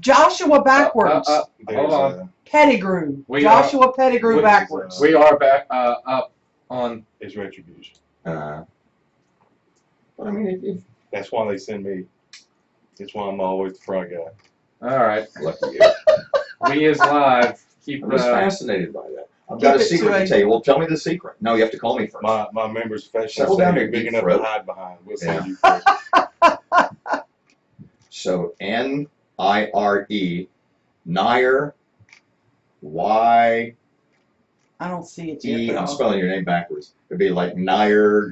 Joshua backwards. Hold on. Pettigrew. Joshua Pettigrew backwards. We are back up on his retribution. But I mean, that's why they send me. That's why I'm always the front guy. All right. lucky you. We is live. I'm just fascinated by that. I've got a secret to tell you. Well, tell me the secret. No, you have to call me first. My member's Settle down there, big deep enough throat. to hide behind. We'll Yeah. send you first. So N-I-R-E, Nair, Y. I don't see it yet. I'm spelling your name backwards. It'd be like Nair.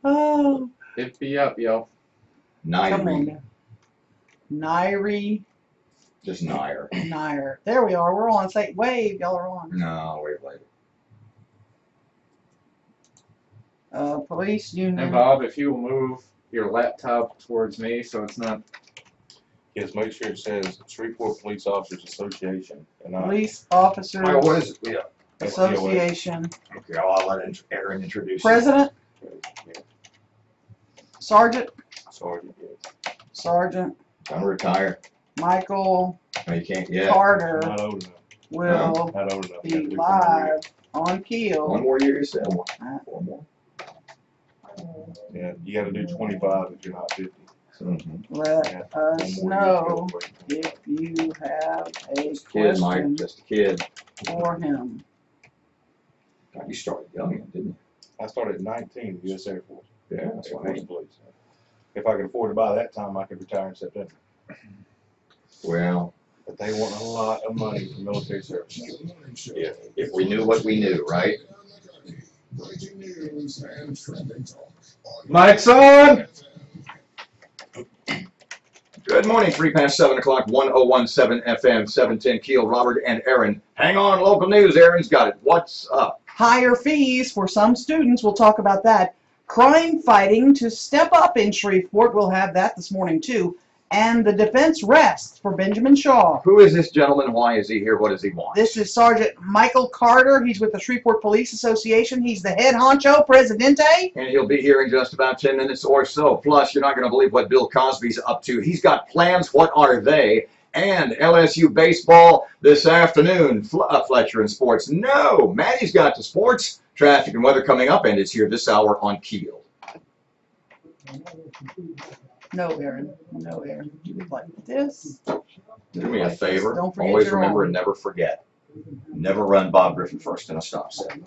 Oh. It'd be up, yo. Come Nairi. on. Nairi. Just Nair. Nair. There we are. We're on. Say wave. Y'all are on. No, wait later. Police union. And Bob, if you will move your laptop towards me so it's not. Yes, make sure it says Shreveport Police Officers Association. And Police Officers Wait, what is it? Yeah. Association. Okay, I'll let Aaron introduce President. Sergeant. Sergeant, yes. Sergeant Don't retire. Michael No, you can't yet. Carter Not old enough. will Not old enough. be Gotta do live on Keel. One more year, you said? 4 more. Yeah, you got to do 25 if you're not 50. Let us know if you have a Just a kid, Mike. question Just a kid. for him. God, you started young, didn't you? I started at 19 in the U.S. Air Force. Yeah, that's Air what I Force mean. Police. If I could afford to buy that time, I could retire in September. Well, But they want a lot of money for military service. if we knew what we knew, right? Mike's on! Good morning, 7:03, 1017 FM, 710 Keel, Robert and Aaron. Hang on, local news. Aaron's got it. What's up? Higher fees for some students. We'll talk about that. Crime fighting to step up in Shreveport. We'll have that this morning, too. And the defense rests for Benjamin Shaw. Who is this gentleman? Why is he here? What does he want? This is Sergeant Michael Carter. He's with the Shreveport Police Association. He's the head honcho, presidente. And he'll be here in just about 10 minutes or so. Plus, you're not going to believe what Bill Cosby's up to. He's got plans. What are they? And LSU baseball this afternoon. Fletcher and sports. No, Maddie's got the sports, traffic, and weather coming up, and it's here this hour on Keel. No, Aaron. No, Aaron. You would like this. Do me a favor. Don't forget Always your remember own. and never forget. Never run Bob Griffin first in a stop sign.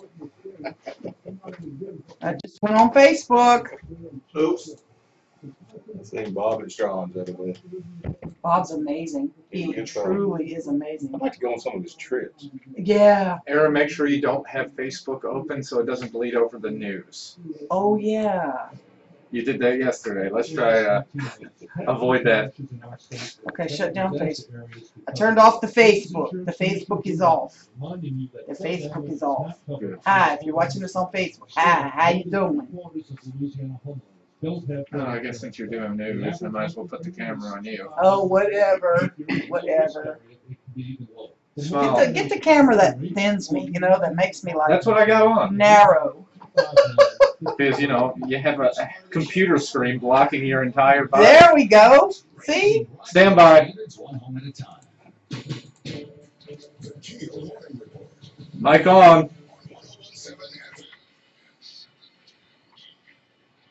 I just went on Facebook. Oops. I think Bob at Strawn's over there. Bob's amazing. He Good truly is amazing. I'd like to go on some of his trips. Yeah. Aaron, make sure you don't have Facebook open so it doesn't bleed over the news. Oh, yeah. You did that yesterday. Let's try avoid that. Okay, shut down Facebook. I turned off the Facebook. The Facebook is off. The Facebook is off. Good. Hi, if you're watching this on Facebook. Hi, how you doing? I guess since you're doing news, I might as well put the camera on you. Oh, whatever. Whatever. Smile. Get the camera that thins me, you know, that makes me like That's what I got on. narrow. Because, you know, you have a computer screen blocking your entire body. There we go. See? Stand by. Mic on.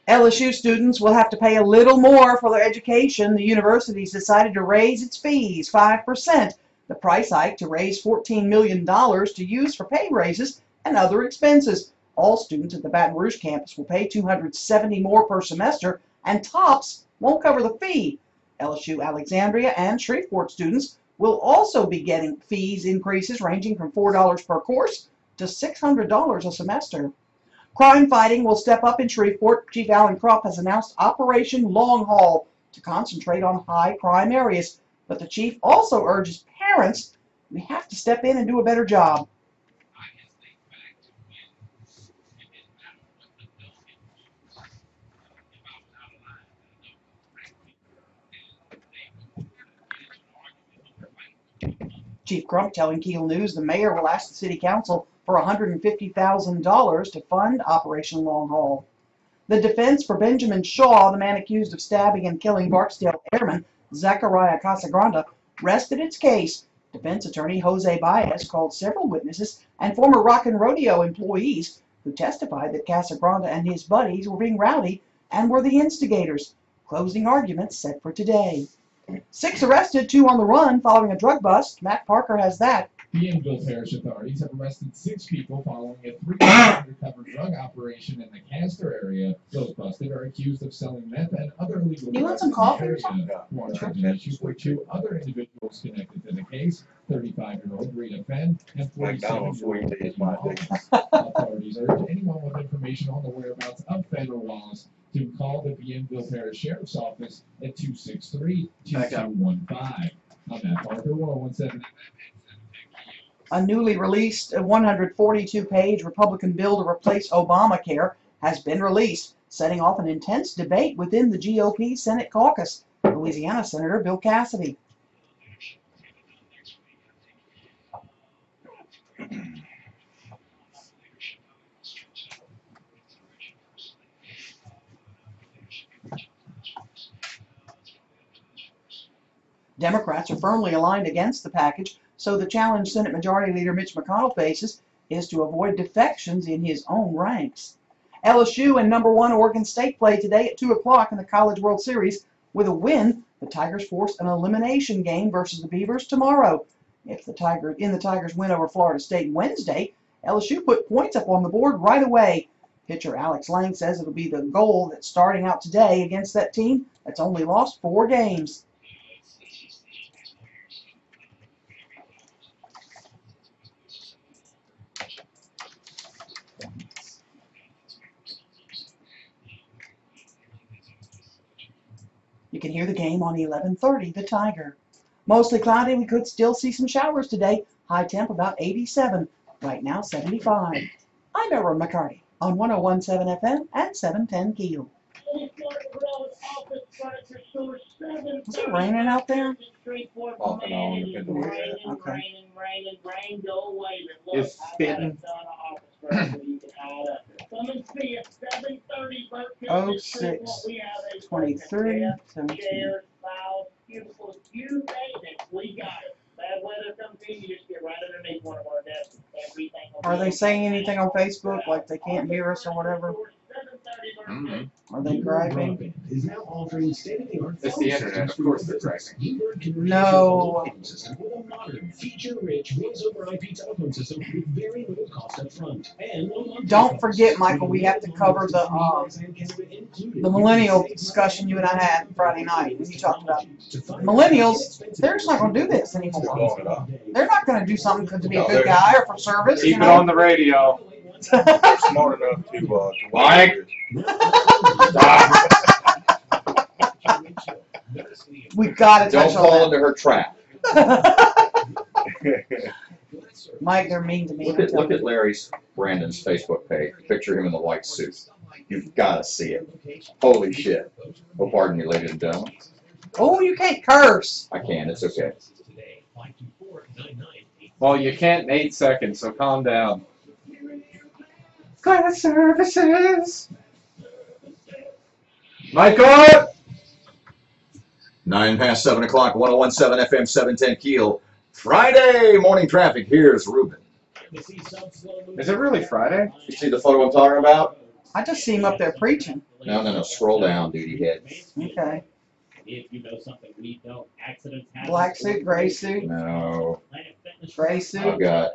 LSU students will have to pay a little more for their education. The university's decided to raise its fees 5%. The price hike to raise $14 million to use for pay raises and other expenses. All students at the Baton Rouge campus will pay $270 more per semester, and TOPS won't cover the fee. LSU Alexandria and Shreveport students will also be getting fees increases ranging from $4 per course to $600 a semester. Crime fighting will step up in Shreveport. Chief Alan Kropp has announced Operation Long Haul to concentrate on high crime areas. But the chief also urges parents, we have to step in and do a better job. Chief Crump telling Keel News the mayor will ask the city council for $150,000 to fund Operation Long Haul. The defense for Benjamin Shaw, the man accused of stabbing and killing Barksdale Airman Zachariah Casagrande, rested its case. Defense attorney Jose Baez called several witnesses and former Rock and Rodeo employees who testified that Casagrande and his buddies were being rowdy and were the instigators. Closing arguments set for today. 6 arrested, 2 on the run following a drug bust. Matt Parker has that. Bienville Parish authorities have arrested 6 people following a 3-day undercover drug operation in the Castor area. Those busted are accused of selling meth and other illegal drugs. You want some coffee or something? Warrant has been issued for 2 other individuals connected to the case: 35-year-old Rita Fenn and 47-year-old. Authorities urge anyone with information on the whereabouts of Fenn or Wallace to call the Bienville Parish Sheriff's Office at 263-2215. I'm Matt Parker, 1017 FM. A newly released 142-page Republican bill to replace Obamacare has been released, setting off an intense debate within the GOP Senate caucus. Louisiana Senator Bill Cassidy. Democrats are firmly aligned against the package, so the challenge Senate Majority Leader Mitch McConnell faces is to avoid defections in his own ranks. LSU and #1 Oregon State play today at 2 o'clock in the College World Series. With a win, the Tigers force an elimination game versus the Beavers tomorrow. If the Tigers win over Florida State Wednesday, LSU put points up on the board right away. Pitcher Alex Lang says it'll be the goal that's starting out today against that team that's only lost 4 games. You can hear the game on 11:30, The Tiger. Mostly cloudy, we could still see some showers today. High temp about 87. Right now 75. I'm Erin McCarty on 1017 FM and 710 Keel. Is it raining out there? Off and on, depending on Okay. It's spitting. 06, 23, 17. Are they saying anything on Facebook, like they can't hear us or whatever? Are they griping? It's the internet, of course they're griping. No. Don't forget, Michael, we have to cover the millennial discussion you and I had Friday night when you talked about millennials. They're just not going to do this anymore. They're not going to do something to be a good guy or for service. Keep it on the radio. They're smart enough to Mike. We've got to Don't touch fall on into her trap. that. Mike, they're mean to me. Look at Larry's Brandon's Facebook page. Picture him in the white suit. You've got to see it. Holy shit. Oh, pardon me, ladies and gentlemen. Oh, you can't curse. I can. It's okay. Well, you can't in 8 seconds, so calm down. Class services. Michael! 9 past 7 o'clock, 1017 FM, 710 Keel. Friday morning traffic. Here's Ruben. Is it really Friday? You see the photo I'm talking about? I just see him up there preaching. No. Scroll down, duty head. Okay. If you know something we don't, accidents happen. Black suit, gray suit, No. gray I've suit, got.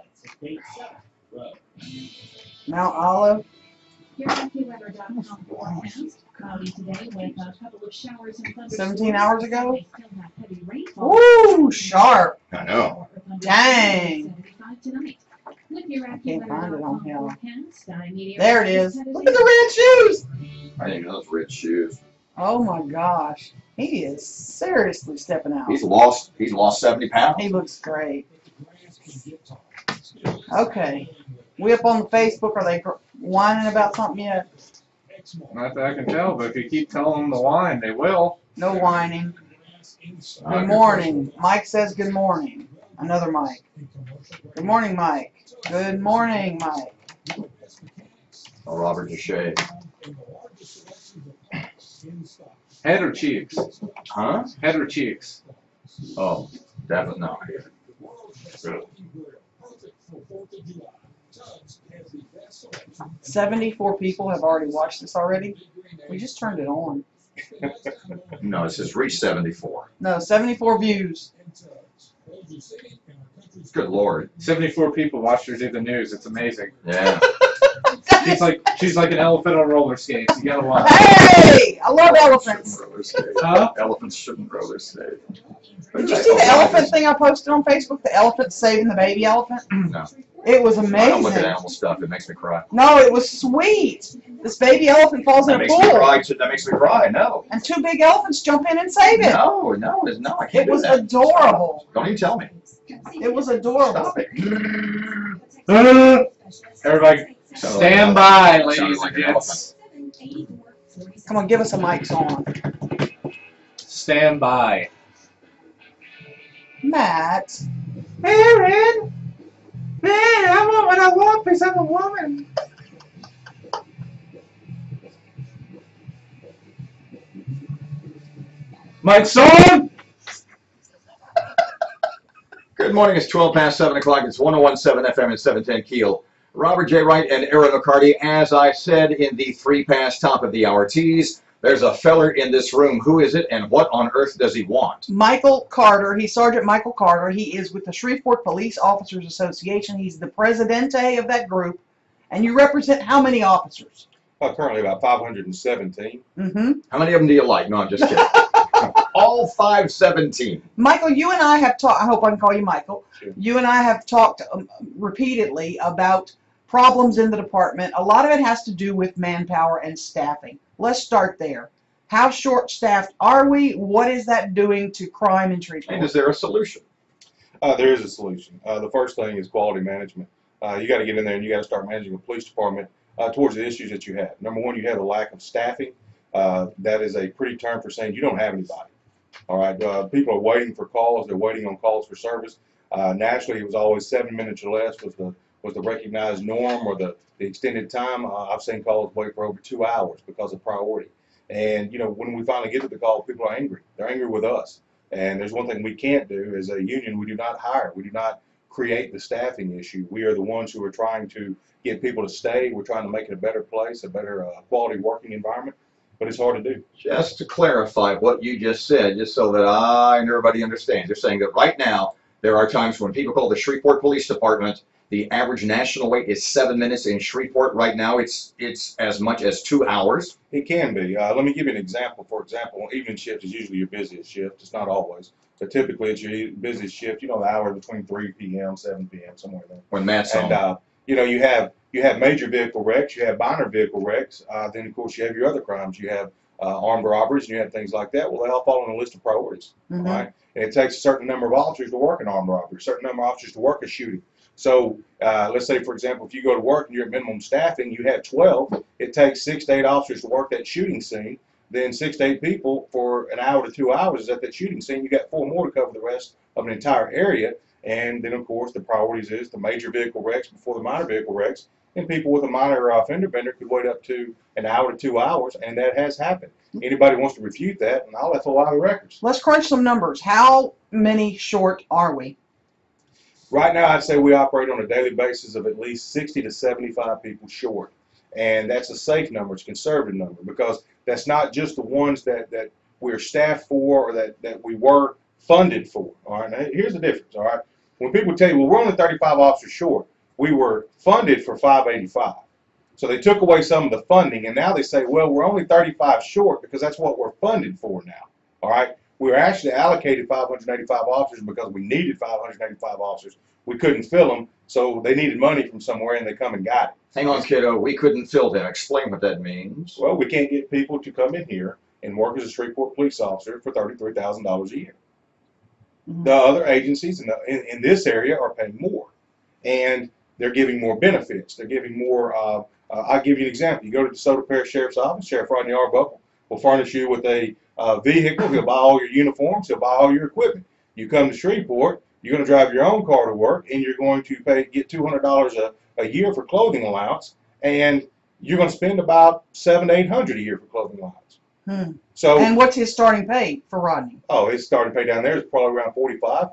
Mount Olive. Your AccuWeather.com forecast. Cloudy today with a couple of showers and thunderstorms. 17 hours ago? They still have heavy rainfall. Woo, sharp. I know. Dang. 75 tonight. With your can't find it on AccuWeather.com here. forecast, sky medium There it showers is. headed Look at the red shoes. I think those rich shoes. Oh my gosh. He is seriously stepping out. He's lost 70 pounds. He looks great. Okay. We up on the Facebook. Are they whining about something yet? Not that I can tell, but if you keep telling them to whine, they will. No whining. Good morning. Mike says good morning. Another Mike. Good morning, Mike. Good morning, Mike. Oh, Robert Deshay. Head or cheeks? Huh? Head or cheeks? Oh, definitely not. Really. 74 people have already watched this already. We just turned it on. No, it says reach 74. No, 74 views. Good Lord. 74 people watched her do the news. It's amazing. Yeah. She's like an elephant on roller skates. You gotta watch. Hey, I love elephants. Shouldn't roller skate. Huh? Elephants shouldn't roller skate. Did you see the elephant thing I posted on Facebook? The elephant saving the baby elephant? No. It was I don't look at amazing. animal stuff. It makes me cry. No, it was sweet. This baby elephant falls in That a makes me pool, cry. That makes me cry. No. and two big elephants jump in and save it. No, I can't It do was that. adorable. Don't even tell me. It was adorable. Stop it. Everybody, stand by, ladies and gents. Come on, give us a mic on. Stand by. Matt. Aaron! Man, I want what I want because I'm a woman. Mike's on! Good morning. It's 12 past 7 o'clock. It's 101.7 FM and 710 Keel. Robert J. Wright and Aaron McCarty. As I said in the 3 past top of the hour tease, there's a feller in this room. Who is it, and what on earth does he want? Michael Carter. He's Sergeant Michael Carter. He is with the Shreveport Police Officers Association. He's the presidente of that group. And you represent how many officers? Currently about 517. Mm-hmm. How many of them do you like? No, I'm just kidding. All 517. Michael, you and I have talked, I hope I can call you Michael. Sure. You and I have talked repeatedly about problems in the department. A lot of it has to do with manpower and staffing. Let's start there. How short-staffed are we? What is that doing to crime in Shreveport? And is there a solution? There is a solution. The first thing is quality management. You got to get in there and you got to start managing a police department towards the issues that you have. Number one, you have a lack of staffing. That is a pretty term for saying you don't have anybody. All right, people are waiting for calls. They're waiting on calls for service. Naturally, it was always 7 minutes or less was the recognized norm or the extended time. I've seen calls wait for over 2 hours because of priority. And you know, when we finally get to the call, people are angry. They're angry with us. And there's one thing we can't do as a union. We do not hire. We do not create the staffing issue. We are the ones who are trying to get people to stay. We're trying to make it a better place, a better quality working environment. But it's hard to do. Just to clarify what you just said, just so that I and everybody understands, you're saying that right now there are times when people call the Shreveport Police Department, the average national wait is 7 minutes. In Shreveport right now, it's as much as 2 hours. It can be. Let me give you an example. For example, evening shift is usually your busiest shift. It's not always, but typically it's your busiest shift. You know, the hour between 3 p.m., 7 p.m., somewhere there. When Matt's home. And you know, you have major vehicle wrecks, you have minor vehicle wrecks. Then of course you have your other crimes. You have armed robberies, and you have things like that. Well, they all fall on the list of priorities. Mm-hmm. Right? And it takes a certain number of officers to work an armed robbery, a certain number of officers to work a shooting. So let's say, for example, if you go to work and you're at minimum staffing, you have 12. It takes 6 to 8 officers to work that shooting scene. Then 6 to 8 people for an hour to 2 hours is at that shooting scene. You got 4 more to cover the rest of an entire area. And then, of course, the priorities is the major vehicle wrecks before the minor vehicle wrecks. And people with a minor fender bender could wait up to an hour to 2 hours, and that has happened. Anybody wants to refute that, and I'll FOI the records. Let's crunch some numbers. How many short are we? Right now, I'd say we operate on a daily basis of at least 60 to 75 people short. And that's a safe number, it's a conservative number, because that's not just the ones that we're staffed for or that we were funded for. All right, now, here's the difference. All right, when people tell you, well, we're only 35 officers short, we were funded for 585. So they took away some of the funding, and now they say, well, we're only 35 short because that's what we're funded for now. All right, we were actually allocated 585 officers because we needed 585 officers. We couldn't fill them, so they needed money from somewhere, and they come and got it. Hang on, kiddo. We couldn't fill them. Explain what that means. Well, we can't get people to come in here and work as a Shreveport police officer for $33,000 a year. Mm-hmm. The other agencies in this area are paying more, and they're giving more benefits. They're giving more. I'll give you an example. You go to the DeSoto Parish Sheriff's Office, Sheriff Rodney Arbuckle will furnish you with a vehicle. He'll buy all your uniforms. He'll buy all your equipment. You come to Shreveport, you're going to drive your own car to work, and you're going to get $200 a year for clothing allowance. And you're going to spend about $700 to $800 a year for clothing lines. So, and what's his starting pay for Rodney? oh, his starting pay down there is probably around 45.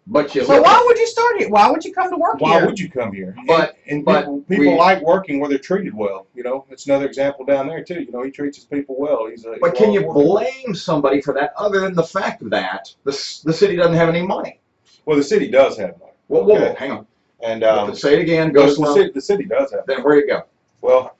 But you So why would you start here? Why would you come to work Why here? would you come here? But people like working where they're treated well. You know, it's another example down there too. You know, he treats his people well. But can you blame somebody for that, other than the fact that the city doesn't have any money? Well, the city does have money. Whoa, hang on. And say it again. Go slow. The city does have money. Then where do you go? Well,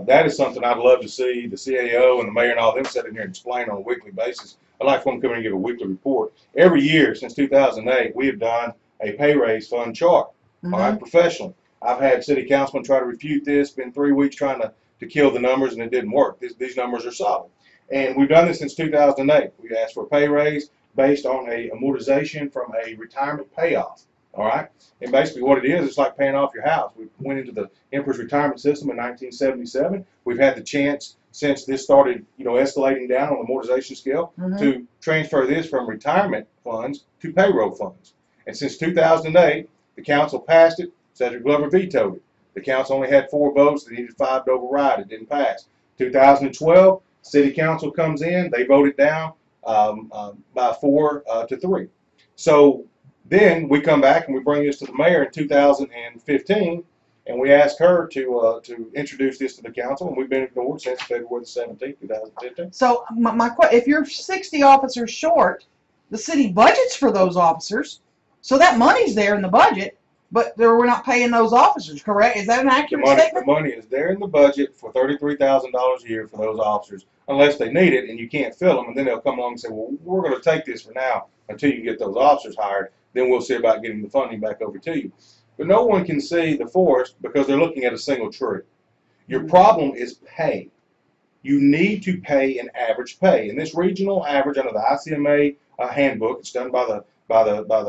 that is something I'd love to see the CAO and the mayor and all them sit in here and explain on a weekly basis. I'd like for them to come in and give a weekly report. Every year since 2008, we have done a pay raise fund chart, all right, professionally. I've had city councilmen try to refute this, been 3 weeks trying to kill the numbers, and it didn't work. These numbers are solid. And we've done this since 2008. We asked for a pay raise based on a amortization from a retirement payoff, all right? And basically what it is, it's like paying off your house. We went into the Emperor's retirement system in 1977. We've had the chance since this started, you know, escalating down on the amortization scale to transfer this from retirement funds to payroll funds. And since 2008, the council passed it. Cedric Glover vetoed it. The council only had 4 votes. They needed 5 to override. It didn't pass. 2012, city council comes in. They voted down by 4 to 3. So then we come back and we bring this to the mayor in 2015, and we ask her to introduce this to the council, and we've been ignored since February the 17th, 2015. So if you're 60 officers short, the city budgets for those officers. So that money's there in the budget, but we're not paying those officers, correct? Is that an accurate statement? The money is there in the budget for $33,000 a year for those officers, unless they need it and you can't fill them, and then they'll come along and say, well, we're going to take this for now until you get those officers hired, then we'll see about getting the funding back over to you. But no one can see the forest because they're looking at a single tree. Your problem is pay. You need to pay an average pay. And this regional average under the ICMA handbook, it's done by the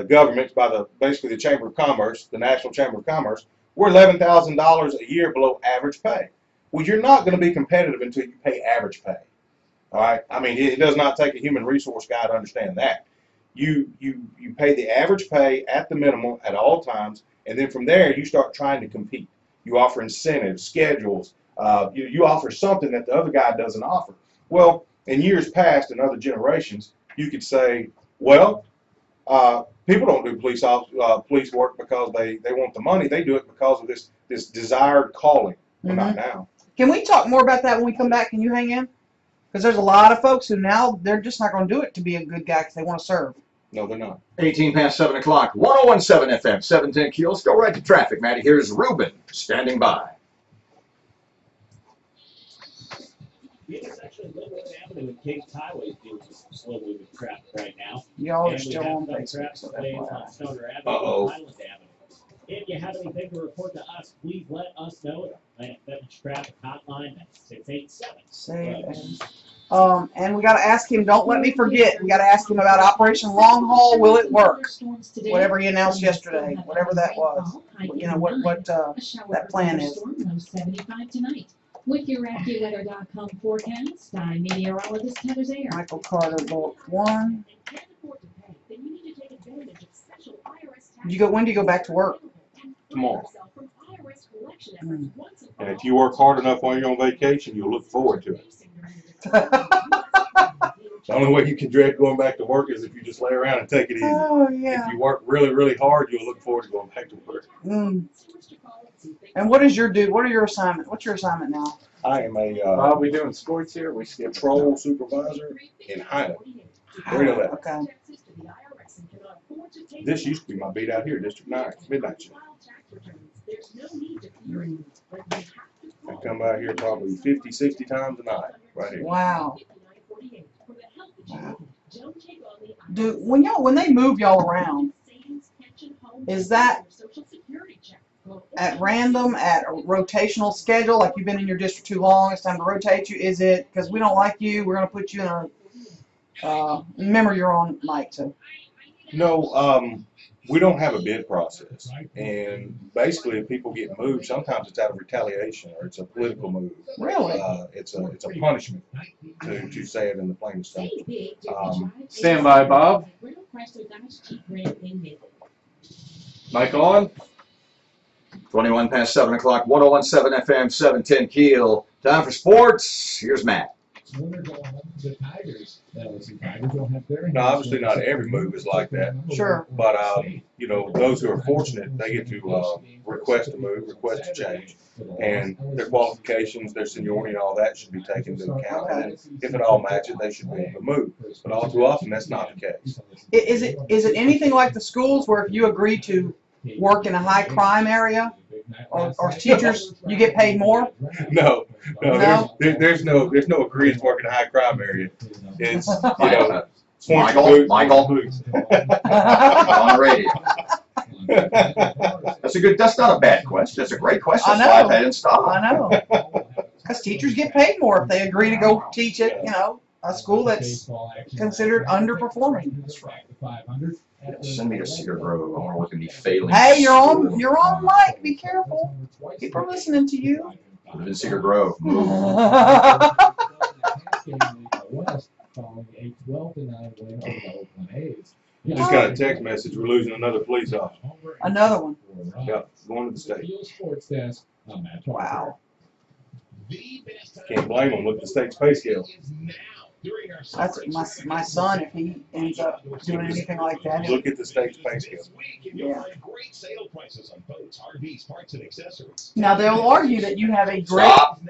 government, basically the Chamber of Commerce, the National Chamber of Commerce, we're $11,000 a year below average pay. Well, you're not going to be competitive until you pay average pay. All right? I mean, it does not take a human resource guy to understand that. You pay the average pay at the minimum at all times, and then from there you start trying to compete. You offer incentives, schedules. You offer something that the other guy doesn't offer. Well, in years past, in other generations, you could say, well, people don't do police work because they want the money. They do it because of this desired calling. Well, not now. Can we talk more about that when we come back? Can you hang in? Because there's a lot of folks who now they're just not going to do it to be a good guy because they want to serve. No, they're not. 18 past 7 o'clock. 101.7 FM, 710 kilos. Go right to traffic, Matty. Here's Ruben standing by. The intersection of Linwood Avenue and Kings Highway feels slow moving traffic right now. Y'all are And still on we have Facebook, traffic so delays that's why. on Stoner Avenue and Highland Avenue. If you have anything to report to us, please let us know. Atlantic Veterans Traffic Hotline at 687. And we got to ask him. Don't let me forget. We got to ask him about Operation Long Haul. Will it work? Whatever he announced yesterday, whatever that was. You know what that plan is. 75 tonight. With your AccuWeather.com forecast, I'm meteorologist Heather Zayer. Michael Carter, Bulk 1. When do you go back to work? Tomorrow. And if you work hard enough while you're on vacation, you'll look forward to it. The only way you can dread going back to work is if you just lay around and take it easy. Oh, yeah. If you work really, really hard, you'll look forward to going back to work. And what is your dude? What are your assignment? What's your assignment now? I am a Are we doing sports here? We skip patrol supervisor in Hyden. 311. Okay. This used to be my beat out here, District 9, midnight shift. I come out here probably 50, 60 times a night, right here. Wow. Wow. When they move y'all around, is that at random, at a rotational schedule, like you've been in your district too long, it's time to rotate you? Is it because we don't like you, we're going to put you in a, remember you're on night, so. No, we don't have a bid process, and basically if people get moved, sometimes it's out of retaliation or it's a political move. Really? It's a punishment, to say it in the plainest terms. Stand by, Bob. Mic on. 21 past 7 o'clock, 101.7 FM, 710 Keel. Time for sports. Here's Matt. Winners on the Tigers. LSU Tigers will have their Now, obviously, not every move is like that. Sure. But, you know, those who are fortunate, they get to request a move, request a change. And their qualifications, their seniority, and all that should be taken into account. And then if it all matches, they should be able to move. But all too often, that's not the case. Is it anything like the schools where if you agree to work in a high crime area, or teachers, you get paid more? No, No? there's no agreement to work in a high crime area. It's, you know, Michael. On the radio. That's not a bad question. That's a great question. I That's why know. I didn't stop. I know. Because teachers get paid more if they agree to go teach at, you know, a school that's considered underperforming. Send me to Cedar Grove. I want to look at me failing. Hey, you're on mic. Be careful. People are listening to you. Live in Cedar Grove. Move. just got a text message, we're losing another police officer. Another one. Yep, going to the state. Wow. Can't blame them. Look at the state's pay scale. That's my son, if he ends up doing anything like that. Look at the state's pay scale. Yeah. Now they'll argue that you have a great. Stop.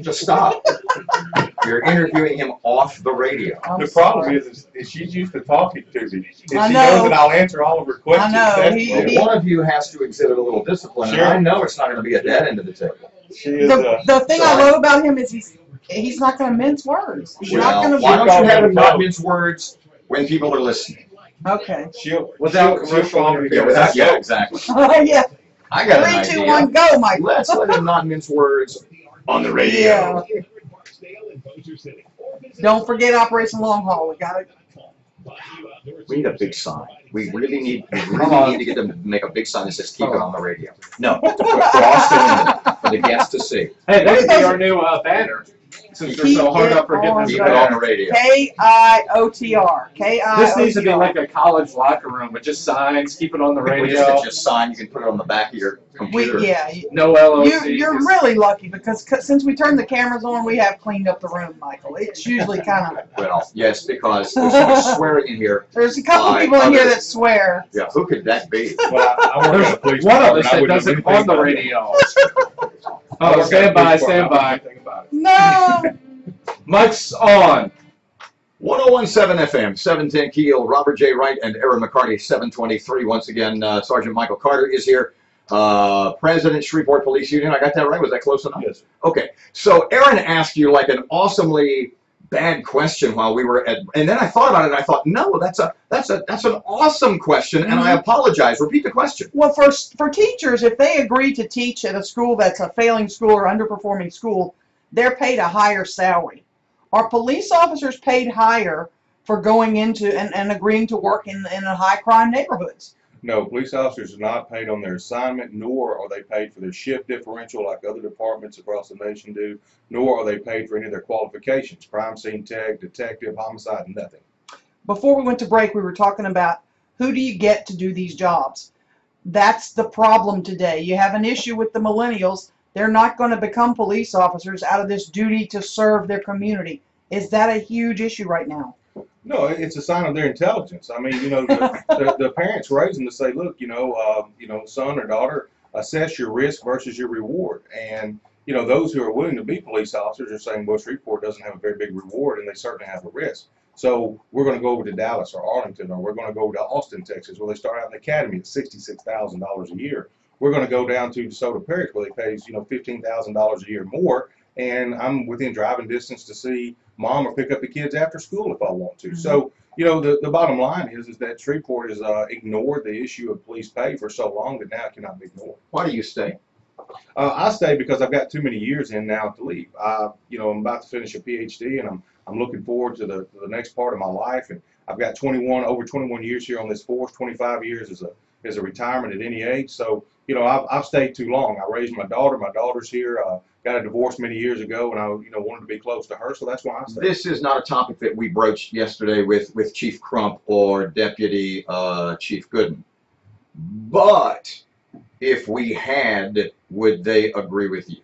Just stop. You're interviewing him off the radio. I'm The problem sorry. is she's used to talking to me. And I she know. knows that I'll answer all of her questions. I know. That's- One of you has to exhibit a little discipline, and Sure. I know it's not going to be a dead end of the table. She is, The thing I sorry. love about him is he's not going to mince words. He's not Well, going why to. don't you have him not mince words when people are listening? Okay. Without she'll commercial call me interference. again. Yeah, exactly. Yeah. I got an 3, 2, idea. 1, go, Mike. Let's let him not mince words on the radio. Yeah. Don't forget Operation Long Haul. We got it. We need a big sign. We really need to get them to make a big sign that says "Keep it on the radio." No, to put across the window for the guests to see. Hey, that could be our new banner. Since they're so hard up for getting this Keep it banner. on the radio. KIOTR. KIOTR. This needs to be like a college locker room with just signs, keep it on the We radio. just sign. You can put it on the back of your computer. No LOC. You're just- really lucky because since we turned the cameras on, we have cleaned up the room, Michael. It's usually kind of. Well, yes, because there's so much swearing in here. There's a couple people in here that swear. Yeah, who could that be? Well, I work at a police One of department. us I that wouldn't does know it anything on the about it. radio. I work Oh, at a stand by, police department. stand I don't know by. anything about it. No. Mike's on. 101.7 FM, 710 Keel, Robert J. Wright and Aaron McCarty, 723. Once again, Sergeant Michael Carter is here. President, Shreveport Police Union. I got that right? Was that close enough? Yes. Okay. So Aaron asked you like an awesomely bad question while we were at, and then I thought about it and I thought, no, that's an awesome question, and I apologize. Repeat the question. Well, for teachers, if they agree to teach at a school that's a failing school or underperforming school, they're paid a higher salary. Are police officers paid higher for going into and agreeing to work in the high crime neighborhoods? No, police officers are not paid on their assignment, nor are they paid for their shift differential like other departments across the nation do, nor are they paid for any of their qualifications, crime scene tech, detective, homicide, nothing. Before we went to break, we were talking about who do you get to do these jobs. That's the problem today. You have an issue with the millennials. They're not going to become police officers out of this duty to serve their community. Is that a huge issue right now? No, it's a sign of their intelligence. I mean, you know, the parents raise them to say, look, son or daughter, assess your risk versus your reward. And, you know, those who are willing to be police officers are saying, well, Shreveport doesn't have a very big reward, and they certainly have a risk. So we're going to go over to Dallas or Arlington, or we're going to go to Austin, Texas, where they start out in the academy at $66,000 a year. We're going to go down to DeSoto Parish, where they pay, $15,000 a year more, and I'm within driving distance to see mom or pick up the kids after school if I want to. So, the bottom line is that Shreveport has ignored the issue of police pay for so long that now it cannot be ignored. Why do you stay? I stay because I've got too many years in now to leave. I'm about to finish a PhD, and I'm looking forward to the next part of my life. And I've got over 21 years here on this force, 25 years as a retirement at any age. So, I've stayed too long. I raised my daughter. My daughter's here. Got a divorce many years ago, and I, wanted to be close to her, so that's why I stayed. This is not a topic that we broached yesterday with Chief Crump or Deputy Chief Gooden. But if we had, would they agree with you?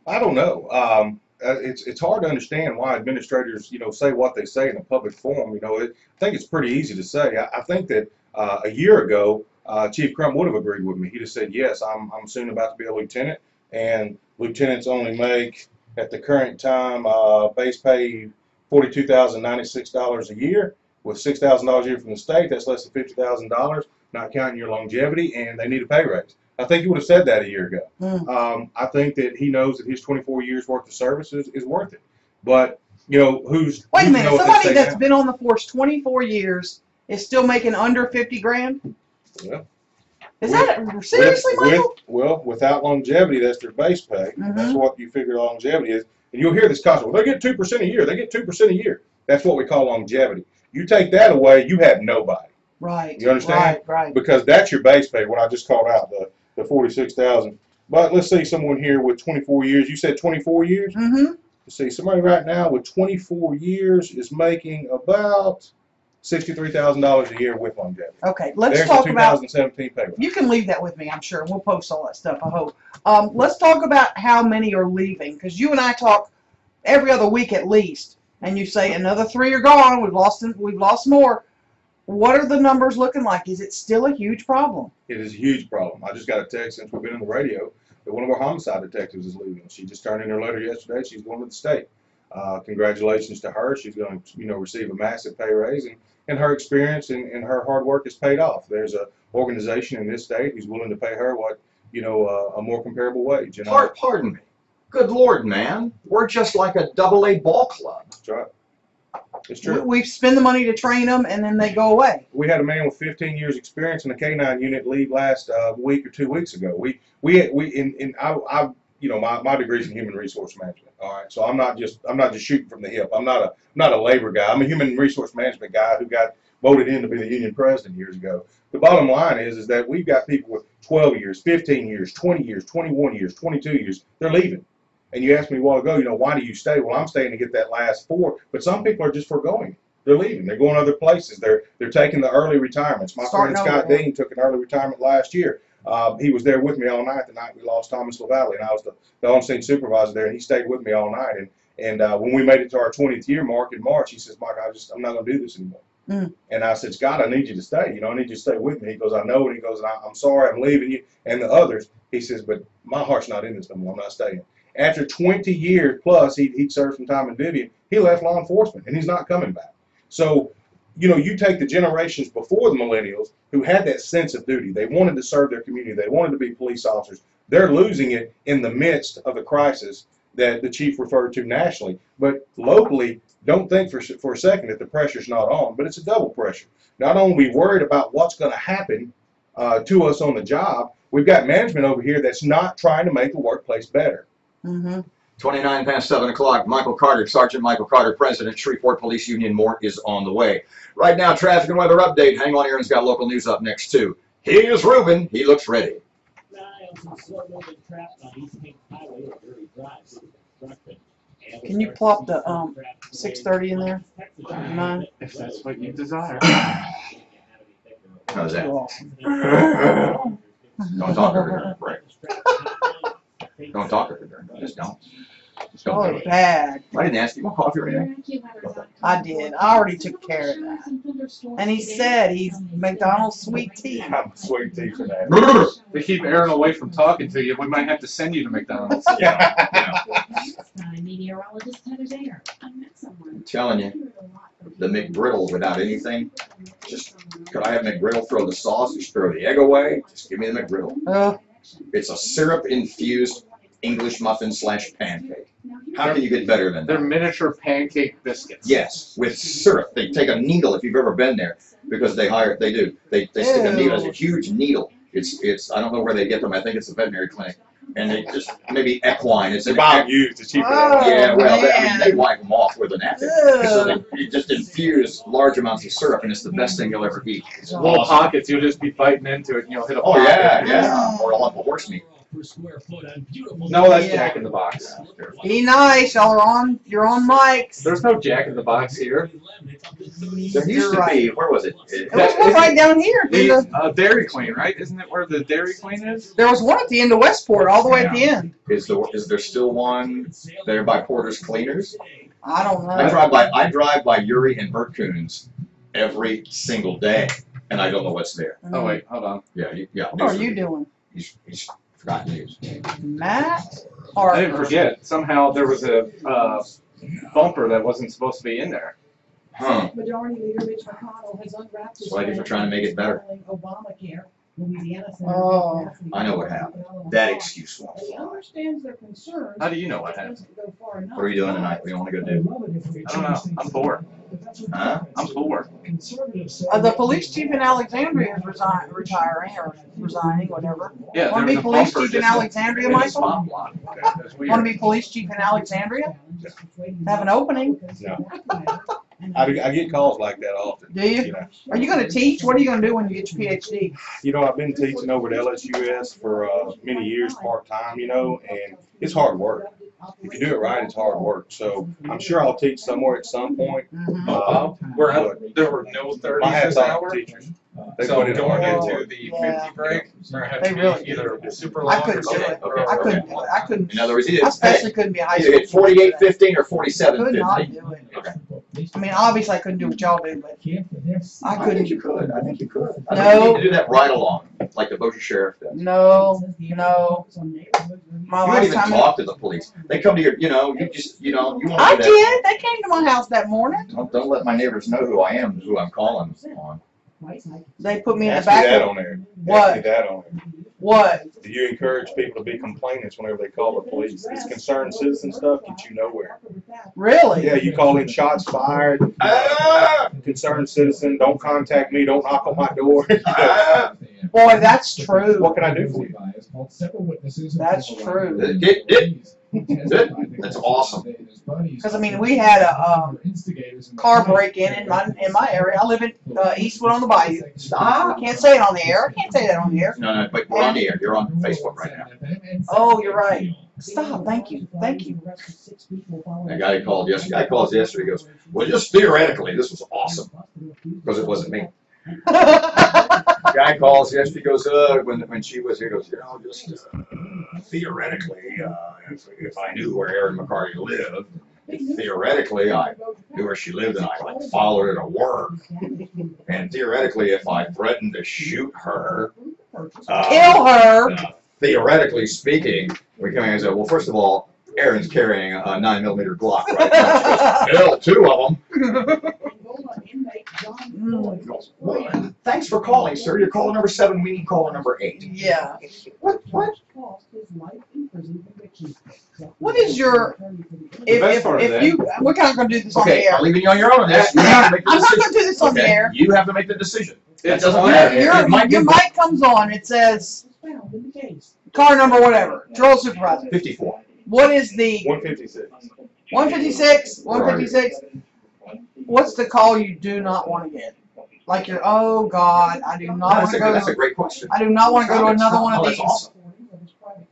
I don't know. It's hard to understand why administrators, say what they say in a public forum. I think it's pretty easy to say. I think that a year ago, Chief Crump would have agreed with me. He'd have said, yes, I'm soon about to be a lieutenant, and lieutenants only make, at the current time, base pay $42,096 a year, with $6,000 a year from the state. That's less than $50,000, not counting your longevity, and they need a pay raise. I think he would have said that a year ago. I think that he knows that his 24 years worth of service is worth it. But, wait a minute, somebody that's been on the force 24 years is still making under 50 grand? Yeah. Is that seriously, Michael? Well, without longevity, that's their base pay. That's what you figure longevity is. And you'll hear this concept, well, they get 2% a year. They get 2% a year. That's what we call longevity. You take that away, you have nobody. Right. You understand? Right. Because that's your base pay, what I just called out, the 46,000. But let's see someone here with 24 years. You said 24 years? Mm-hmm. Let's see, somebody right now with 24 years is making about $63,000 a year with longevity. Okay, let's There's talk the about. 2017 payroll. You can leave that with me, I'm sure. We'll post all that stuff, I hope. Let's talk about how many are leaving, because you and I talk every other week at least, and you say another 3 are gone. We've lost more. What are the numbers looking like? Is it still a huge problem? It is a huge problem. I just got a text since we've been on the radio that one of our homicide detectives is leaving. She just turned in her letter yesterday. She's going to the state. Congratulations to her. She's going to, receive a massive pay raise, and her experience and her hard work has paid off. There's an organization in this state who's willing to pay her what, a more comparable wage. Pardon me. Good Lord, man. We're just like a AA ball club. That's right. It's true. We spend the money to train them, and then they go away. We had a man with 15 years experience in the K-9 unit leave last week or 2 weeks ago. My degree's in human resource management. All right, so I'm not just shooting from the hip. I'm not a labor guy. I'm a human resource management guy who got voted in to be the union president years ago. The bottom line is that we've got people with 12 years, 15 years, 20 years, 21 years, 22 years. They're leaving. And you asked me a while ago, why do you stay? Well, I'm staying to get that last 4. But some people are just foregoing. They're leaving. They're going other places. They're taking the early retirements. My friend Scott Dean took an early retirement last year. He was there with me all night the night we lost Thomas LaValle, and I was the on-scene supervisor there, and he stayed with me all night. And when we made it to our 20th year mark in March, he says, Mike, I'm not going to do this anymore. And I said, Scott, I need you to stay. I need you to stay with me. He goes, I know. And he goes, I'm sorry, I'm leaving you. And the others, he says, but my heart's not in this no more. I'm not staying. After 20 years plus, he'd served some time in Vivian. He left law enforcement, and he's not coming back. So, you take the generations before the millennials who had that sense of duty. They wanted to serve their community. They wanted to be police officers. They're losing it in the midst of the crisis that the chief referred to nationally. But locally, don't think for a second that the pressure's not on, but it's a double pressure. Not only are we worried about what's going to happen to us on the job, we've got management over here that's not trying to make the workplace better. 29 past 7 o'clock. Michael Carter, Sergeant Michael Carter, President, Shreveport Police Union. More is on the way. Right now, traffic and weather update. Hang on, Aaron's got local news up next, too. Here's Ruben. He looks ready. Can you plop the 6:30 in there? 9? If that's what you desire. How's that? Awesome. Don't talk over during the break. Don't talk over during. Just don't. Just don't do Oh, it. bad. I didn't ask you. Want coffee or anything? I did. I already took care of that. And he said he's McDonald's sweet tea. I'm sweet tea for that. To keep Aaron away from talking to you, we might have to send you to McDonald's. Meteorologist Heather Dayer. I met someone. I'm telling you, the McGriddle without anything. Just, could I have McGriddle, throw the sauce, just throw the egg away? Just give me the McGriddle. It's a syrup-infused English muffin / pancake. How can you get better than They're that? miniature pancake biscuits. Yes, with syrup. They take a needle, if you've ever been there, because they do. They stick a needle, it's a huge needle. It's I don't know where they get them. I think it's a veterinary clinic. And they just, maybe equine. It's an Bob used to cheap. yeah, well, man. they wipe them off with a napkin. So they just infuse large amounts of syrup, and it's the best thing you'll ever eat. It's Little awesome. pockets, you'll just be biting into it and you'll hit a Oh, pocket. yeah. Or a lump of horse meat. No, that's Jack in the Box. Be nice, y'all are on. You're on mics. There's no Jack in the Box here. There used You're to right. be. Where was it? There was one right down here. The Dairy Queen, right? Isn't it where the Dairy Queen is? There was one at the end of Westport, all the way at the end. Is there still one there by Porter's Cleaners? I don't know. I drive by Uri and Bert Coons every single day, and I don't know what's there. Oh wait, hold on. Yeah, yeah. What are you doing, He's forgotten news. Matt? I didn't forget. Somehow there was a bumper that wasn't supposed to be in there. Huh. Majority Leader Mitch McConnell has unwrapped his So I think we're trying to make it better. Obamacare. Louisiana Senator Oh. I know what happened. That excuse was. He understands their concerns. How do you know what happened? What are you doing tonight? What do you want to go do? I don't know. I'm bored. Huh? I'm bored. The police chief in Alexandria is retiring or resigning, whatever. Yeah, Want to there be was a police bumper chief in just Alexandria, in the Michael? spot block. That's weird. Want to be police chief in Alexandria? Have an opening? No. I get calls like that often. Do you? know. Are you going to teach? What are you going to do when you get your PhD? You know, I've been teaching over at LSUS for many years part-time, you know, and it's hard work. If you do it right, it's hard work. So I'm sure I'll teach somewhere at some point. Mhm. There were no 30s My hat's this off hour. to teachers. They So put in going hard into work. the Yeah. 50 break, or have They to be really either super I long or couldn't do short. it. Okay. I couldn't do it. I couldn't. In other words, I especially couldn't be a high either school. get 48-15 or I could not 47-15. do it. Okay. I mean, obviously I couldn't do what y'all do, but I I think couldn't. you could. I think you could. I No. think you need to do that right along, like the Bossier Sheriff does. No. My You don't last even time. talk to the police. They come to your, you know, you just, you know, you want I to do that. did. They came to my house that morning. Don't let my neighbors know who I am, who I'm calling on. They put me in the Ask me back. that of- on there. What? Ask me that on there. What? Do you encourage people to be complainants whenever they call the police? This concerned citizen stuff gets you nowhere. Really? Yeah, you call in shots fired, concerned citizen, don't contact me, don't knock on my door. Boy, that's true. What can I do for you? That's true. That's awesome. Because I mean, we had a car break-in in my area. I live in Eastwood on the Bayou. I Stop. can't say it on the air. I can't say that on the air. No, but we're on the air. You're on Facebook right now. Oh, you're right. Stop. Thank you. Thank you. A guy called yesterday. Guy calls yesterday. He goes, "Well, just theoretically, this was awesome because it wasn't me." Guy calls yesterday. Goes, when she was here, goes, you know, just theoretically, if I knew where Erin McCarty lived, theoretically I knew where she lived and I like followed her to work, and theoretically, if I threatened to shoot her, Kill her. theoretically speaking, we come in and say, well, first of all, Erin's carrying a 9mm Glock right now. She goes, hell, 2 of them. Well, thanks for calling, sir. You're caller number 7. We need caller number 8. Yeah. What? What is your? best part of If that- you, we're kind of going to do this on the Okay, air. I'm leaving you on your own on this. You have to make the I'm not decision. going to do this on the Okay, air. you have to make the decision. That It's doesn't on matter. air. It might be Your mic comes on. It says car number whatever. Patrol supervisor. 54. What is the 156. 156? 156. What's the call you do not want to get? Like you're, oh God, I do not want That's to a, go. that's a great question. I do not want to go to another one of Oh, these. that's awesome.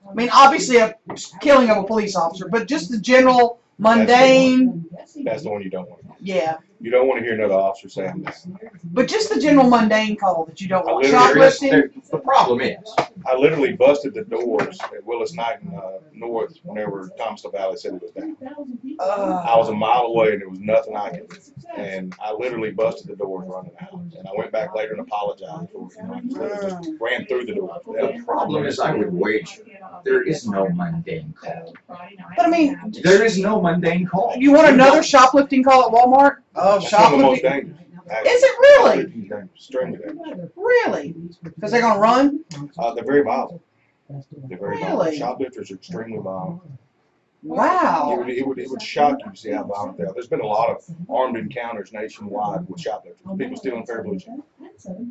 I mean, obviously a killing of a police officer, but just the general mundane. That's the one you don't want to hear. Yeah, You don't want to hear another officer say I'm down. but just the general mundane call that you don't want. literally- Shoplifting. The problem is, I literally busted the doors at Willis Knight and North whenever Thomasville Valley said it was down. I was a mile away and there was nothing I could do. And I literally busted the doors running out. And I went back later and apologized for it. I just ran through the door. the problem is, I would wager there is no mundane call. But I mean, There is no mundane call. you want another shoplifting call at Walmart? Oh, That's one of the most shoplifting. dangerous. Is it really? Shoplifting's dangerous, extremely dangerous. Really? Because they're gonna run? They're very violent. They're very violent. Really? Shoplifters are extremely violent. Wow. It would shock you to see how violent they are. There's been a lot of armed encounters nationwide with shoplifters. People stealing fair blue chicken.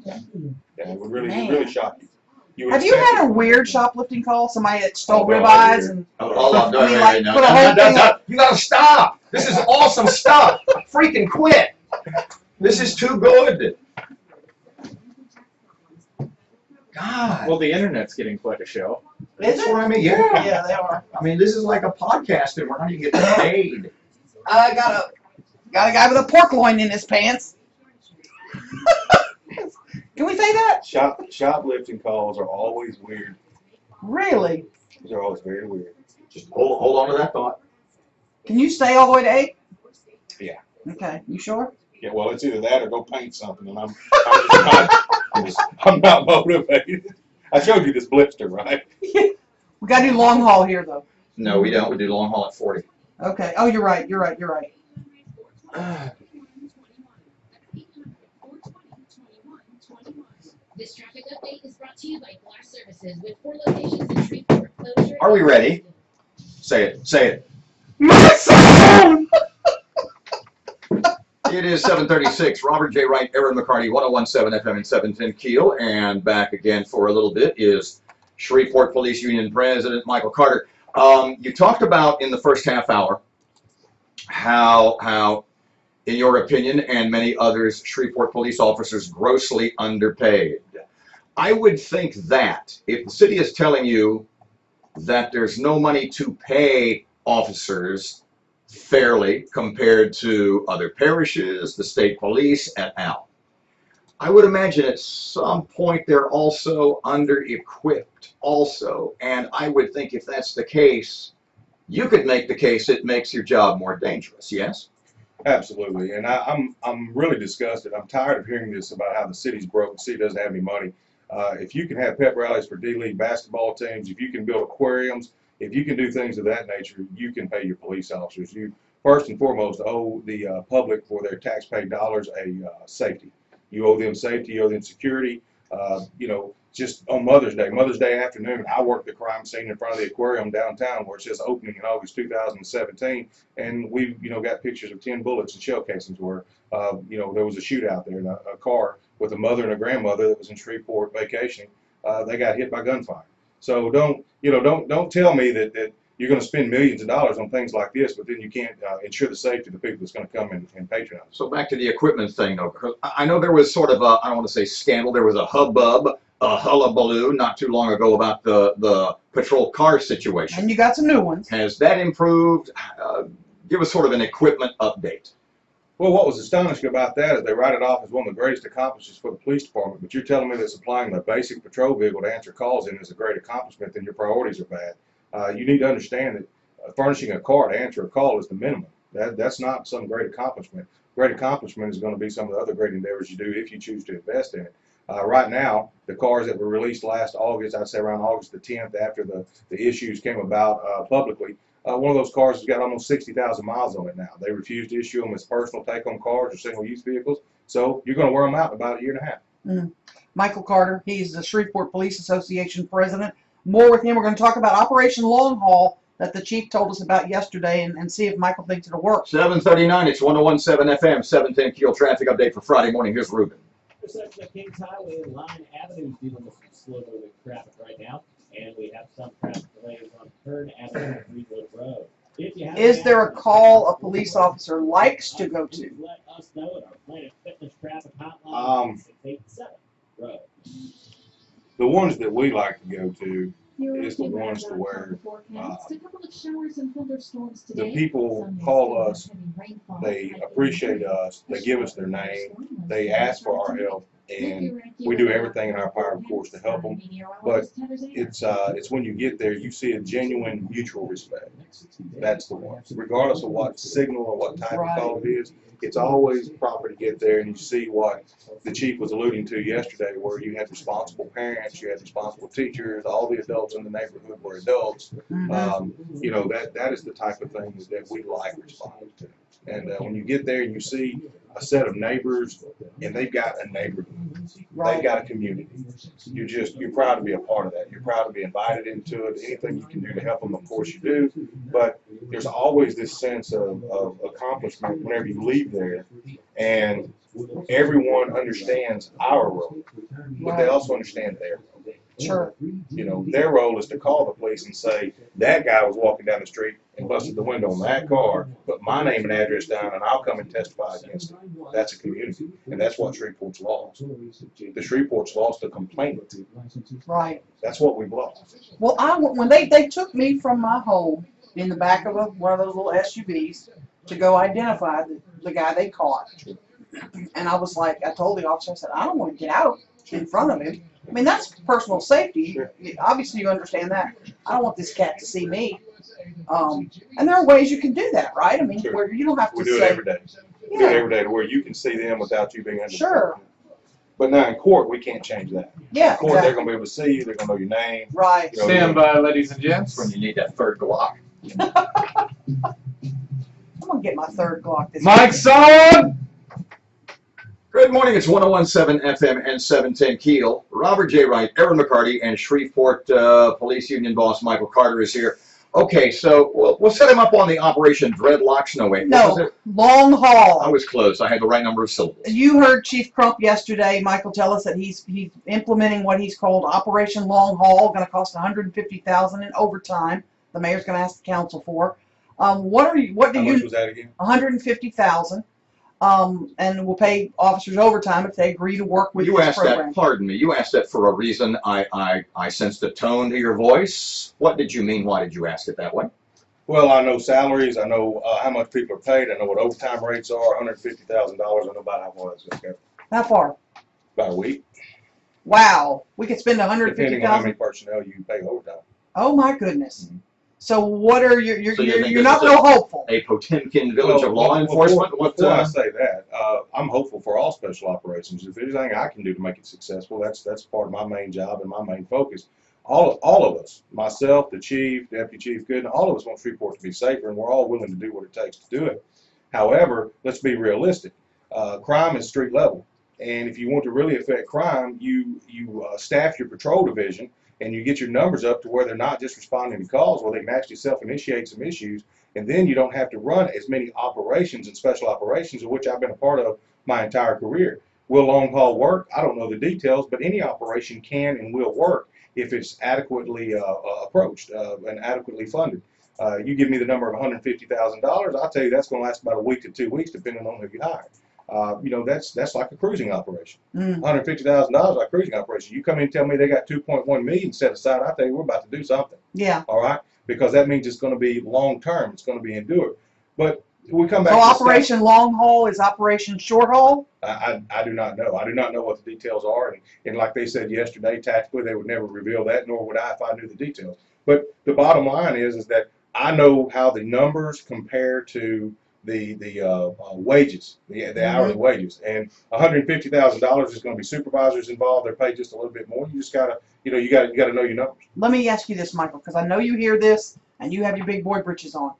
Yeah, it would really shock you. You would Have you expect had a it. weird shoplifting call? Somebody that stole Oh, well, ribeyes and Hold on, I mean, like, put a whole thing up. You gotta stop. This is awesome stuff. Freaking quit. This is too good. God. Well, the internet's getting quite a show. Is That's it? what I mean. Yeah. Yeah, they are. I mean, this is like a podcast, and we're not even getting paid. I got a guy with a pork loin in his pants. Can we say that? Shoplifting calls are always weird. Really? They're always very weird. Just hold on to that thought. Can you stay all the way to 8? Yeah. Okay. You sure? Yeah, well, it's either that or go paint something, and I'm not motivated. I showed you this blister, right? We got to do long haul here, though. No, we don't. We do long haul at 40. Okay. Oh, you're right. You're right. You're right. This traffic update is brought to you by Glass Services with 4 locations in Shreveport. Closure. Are we ready? Say it. Say it. My son! It is 7:36. Robert J. Wright, Aaron McCarty, 101.7 FM and 710 Keel. And back again for a little bit is Shreveport Police Union President Michael Carter. You talked about in the first half hour how, in your opinion and many others, Shreveport police officers grossly underpaid. I would think that if the city is telling you that there's no money to pay officers fairly compared to other parishes, the state police, et al., I would imagine at some point they're also under-equipped also. And I would think if that's the case, you could make the case it makes your job more dangerous, yes? Absolutely, and I'm really disgusted. I'm tired of hearing this about how the city's broke, the city doesn't have any money. If you can have pep rallies for D-League basketball teams, if you can build aquariums, if you can do things of that nature, you can pay your police officers. You first and foremost owe the public for their tax-paid dollars a safety. You owe them safety, you owe them security. You know, just on Mother's Day afternoon, I worked the crime scene in front of the aquarium downtown where it says opening in August 2017, and we, you know, got pictures of 10 bullets and shell casings where, you know, there was a shootout there in a car with a mother and a grandmother that was in Shreveport vacationing. They got hit by gunfire. So don't tell me that you're going to spend millions of dollars on things like this, but then you can't ensure the safety of the people that's going to come and patronize. So back to the equipment thing, though, because I know there was sort of a, I don't want to say scandal, there was a hubbub, a hullabaloo not too long ago about the patrol car situation. And you got some new ones. Has that improved? Give us sort of an equipment update. Well, what was astonishing about that is they write it off as one of the greatest accomplishments for the police department, but you're telling me that supplying the basic patrol vehicle to answer calls in is a great accomplishment, then your priorities are bad. You need to understand that furnishing a car to answer a call is the minimum. That's not some great accomplishment. Great accomplishment is going to be some of the other great endeavors you do if you choose to invest in it. Right now, the cars that were released last August, I'd say around August the 10th, after the issues came about publicly, one of those cars has got almost 60,000 miles on it now. They refuse to issue them as personal take-home cars or single-use vehicles, so you're going to wear them out in about a year and a half. Michael Carter, he's the Shreveport Police Association president. More with him. We're going to talk about Operation Long Haul that the chief told us about yesterday and see if Michael thinks it'll work. 7:39, it's 101.7 FM, 710 Keel traffic update for Friday morning. Here's Ruben. Intersection of Kings Highway and Line Avenue is dealing with some slow-moving traffic right now, and we have some traffic delays on Kern Avenue and Greenwood Road. Is there a call a police officer likes to go to? Let us know at our Planet Fitness traffic hotline 687 Road. The ones that we like to go to is the ones to where the people call us, they appreciate us, they give us their name, they ask for our help, and we do everything in our power, of course, to help them. But it's when you get there, you see a genuine mutual respect. That's the one. Regardless of what signal or what type of call it is, it's always proper to get there and you see what the chief was alluding to yesterday, where you had responsible parents, you had responsible teachers, all the adults in the neighborhood were adults. You know, that is the type of things that we like responding to. And when you get there and you see a set of neighbors and they've got a neighborhood, they've got a community, you're proud to be a part of that. You're proud to be invited into it. Anything you can do to help them, of course you do. But there's always this sense of accomplishment whenever you leave there, and everyone understands our role, but they also understand their role. Sure. You know, their role is to call the police and say, that guy was walking down the street and busted the window on that car, put my name and address down, and I'll come and testify against him. That's a community, and that's what Shreveport's lost. The Shreveport's lost a complainant. Right. That's what we've lost. Well, when they took me from my home in the back of one of those little SUVs to go identify the guy they caught, and I was like, I told the officer, I said, I don't want to get out in front of him. I mean, that's personal safety. Sure. Obviously, you understand that. I don't want this cat to see me. And there are ways you can do that, right? I mean, Sure. where you don't have to We do it say, every day. We do it yeah, every day to where you can see them without you being under. sure, But now in court, we can't change that. yeah, In court, they're exactly. going to be able to see you. They're going to know your name. Right. You know, Stand by, ladies and gents. When you need that third Glock. I'm gonna get my third Glock this Mike's weekend. on! Good morning. It's 101.7 FM and 710 Keel. Robert J. Wright, Aaron McCarty, and Shreveport Police Union boss Michael Carter is here. Okay, so we'll set him up on the Operation Dreadlocks. No, wait. What was No, it? long haul. I was close. I had the right number of syllables. You heard Chief Crump yesterday, Michael, tell us that he's implementing what he's called Operation Long Haul, going to cost $150,000 in overtime. The mayor's going to ask the council for. What do How much you? was that again? $150,000. And we'll pay officers overtime if they agree to work with You this asked program. that, pardon me, you asked that for a reason. I sensed a tone to your voice. What did you mean? Why did you ask it that way? Well, I know salaries. I know how much people are paid. I know what overtime rates are. $150,000. I know about how far that's going to go. How far? About a week. Wow, we could spend Depending on how many $150,000. personnel you pay overtime. Oh my goodness. Mhm. So what are you're So you think you're this not is real hopeful? A Potemkin village of law Well, enforcement? Before I say that, I'm hopeful for all special operations. If there's anything I can do to make it successful, that's part of my main job and my main focus. All of us, myself, the chief, deputy chief, Gooden, all of us want Shreveport to be safer, and we're all willing to do what it takes to do it. However, let's be realistic. Crime is street level, and if you want to really affect crime, you staff your patrol division, and you get your numbers up to where they're not just responding to calls, where they can actually self-initiate some issues, and then you don't have to run as many operations and special operations, of which I've been a part of my entire career. Will long haul work? I don't know the details, but any operation can and will work if it's adequately approached and adequately funded. You give me the number of $150,000, I'll tell you that's going to last about a week to 2 weeks, depending on who you hire. That's like a cruising operation. $150,000 like a cruising operation. You come in and tell me they got $2.1 million set aside, I tell you we're about to do something. Yeah. All right, because that means it's going to be long term. It's going to be endured. But we come back. So to Operation Long Haul is Operation Short Haul? I do not know. I do not know what the details are, and like they said yesterday, tactically they would never reveal that, nor would I if I knew the details. But the bottom line is that I know how the numbers compare to the wages, the hourly wages, and $150,000 is going to be supervisors involved. They're paid just a little bit more. You just gotta, you gotta know your numbers. Let me ask you this, Michael, because I know you hear this and you have your big boy britches on.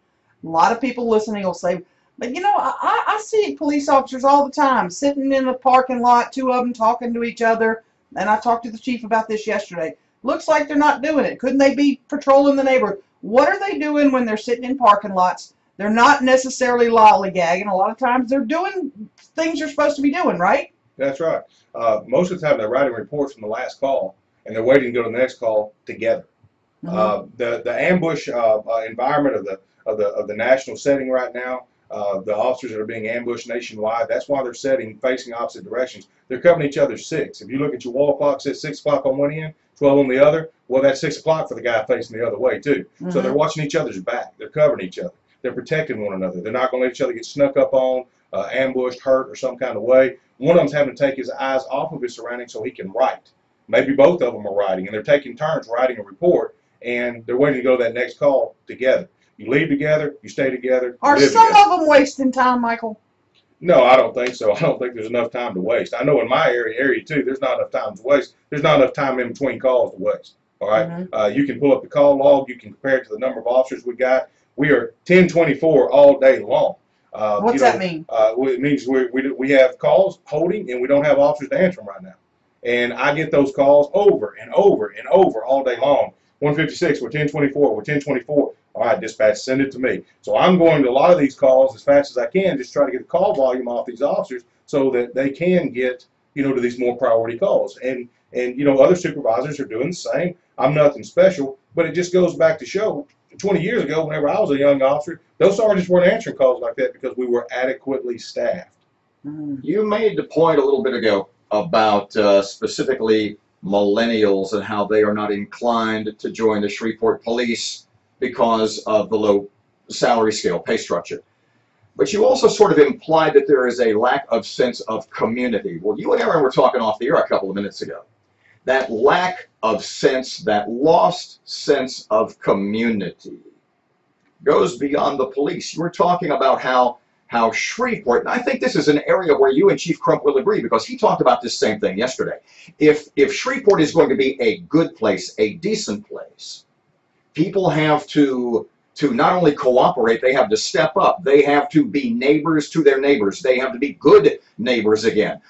A lot of people listening will say, but I see police officers all the time sitting in the parking lot, two of them talking to each other, and I talked to the chief about this yesterday. Looks like they're not doing it. Couldn't they be patrolling the neighborhood? What are they doing when they're sitting in parking lots? They're not necessarily lollygagging. A lot of times they're doing things you're supposed to be doing, right? That's right. Most of the time they're writing reports from the last call, and they're waiting to go to the next call together. The ambush environment of the national setting right now, the officers that are being ambushed nationwide, that's why they're setting facing opposite directions. They're covering each other's six. If you look at your wall clock, it says 6 o'clock on one end, 12 on the other. Well, that's 6 o'clock for the guy facing the other way too. So they're watching each other's back. They're covering each other. They're protecting one another. They're not going to let each other get snuck up on, ambushed, hurt, or some kind of way. One of them's having to take his eyes off of his surroundings so he can write. Maybe both of them are writing, and they're taking turns writing a report, and they're waiting to go to that next call together. You leave together, you stay together. Are live some together. of them wasting time, Michael? No, I don't think so. I don't think there's enough time to waste. I know in my area too, there's not enough time to waste. There's not enough time in between calls to waste. All right. You can pull up the call log. You can compare it to the number of officers we got. We are 1024 all day long. What's that mean? It means we have calls holding, and we don't have officers to answer them right now. And I get those calls over and over and over all day long. 156, we're 1024, we're 1024. All right, dispatch, send it to me. So I'm going to a lot of these calls as fast as I can, just try to get the call volume off these officers so that they can get, to these more priority calls. And other supervisors are doing the same. I'm nothing special, but it just goes back to show 20 years ago, whenever I was a young officer, those sergeants weren't answering calls like that because we were adequately staffed. You made the point a little bit ago about specifically millennials and how they are not inclined to join the Shreveport police because of the low salary scale, pay structure. But you also sort of implied that there is a lack of sense of community. Well, you and Aaron were talking off the air a couple of minutes ago. That lack of sense, that lost sense of community goes beyond the police. You were talking about how Shreveport, and I think this is an area where you and Chief Crump will agree because he talked about this same thing yesterday. If Shreveport is going to be a good place, a decent place, people have to not only cooperate, they have to step up. They have to be neighbors to their neighbors. They have to be good neighbors again.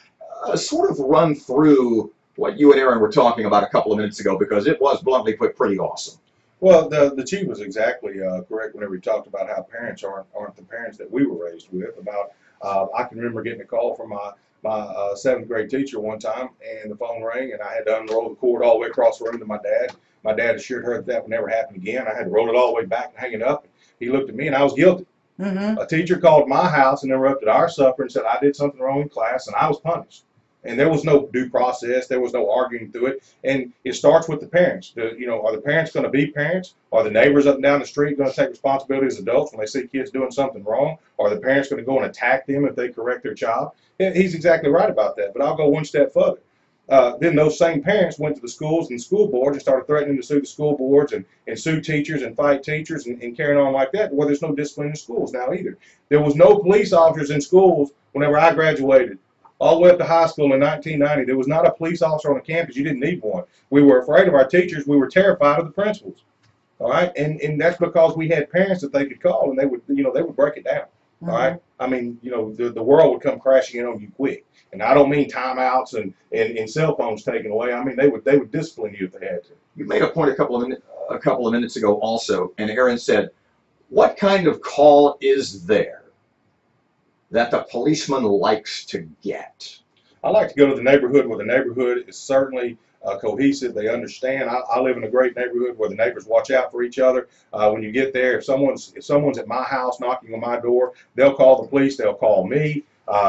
Sort of run through what you and Aaron were talking about a couple of minutes ago because it was bluntly put pretty awesome. Well, the chief was exactly correct whenever he talked about how parents aren't the parents that we were raised with. About I can remember getting a call from my 7th grade teacher one time, and the phone rang, and I had to unroll the cord all the way across the room to my dad. My dad assured her that would never happen again. I had to roll it all the way back and hang it up. He looked at me, and I was guilty. A teacher called my house and interrupted our supper and said I did something wrong in class, and I was punished. And there was no due process. There was no arguing through it. And it starts with the parents. Are the parents going to be parents? Are the neighbors up and down the street going to take responsibility as adults when they see kids doing something wrong? Are the parents going to go and attack them if they correct their child? He's exactly right about that. But I'll go one step further. Then those same parents went to the schools and school boards and started threatening to sue the school boards and sue teachers and fight teachers and carrying on like that. Well, there's no discipline in schools now either. There was no police officers in schools whenever I graduated. All the way up to high school in 1990, there was not a police officer on the campus. You didn't need one. We were afraid of our teachers. We were terrified of the principals. All right, and that's because we had parents that they could call, and they would break it down. All right, I mean, the world would come crashing in on you quick. And I don't mean timeouts and cell phones taken away. I mean they would discipline you if they had to. You made a point a couple of minutes ago also, and Aaron said, "What kind of call is there that the policeman likes to get?" I like to go to the neighborhood where the neighborhood is certainly cohesive. They understand. I live in a great neighborhood where the neighbors watch out for each other. When you get there, if someone's at my house knocking on my door, they'll call the police. They'll call me.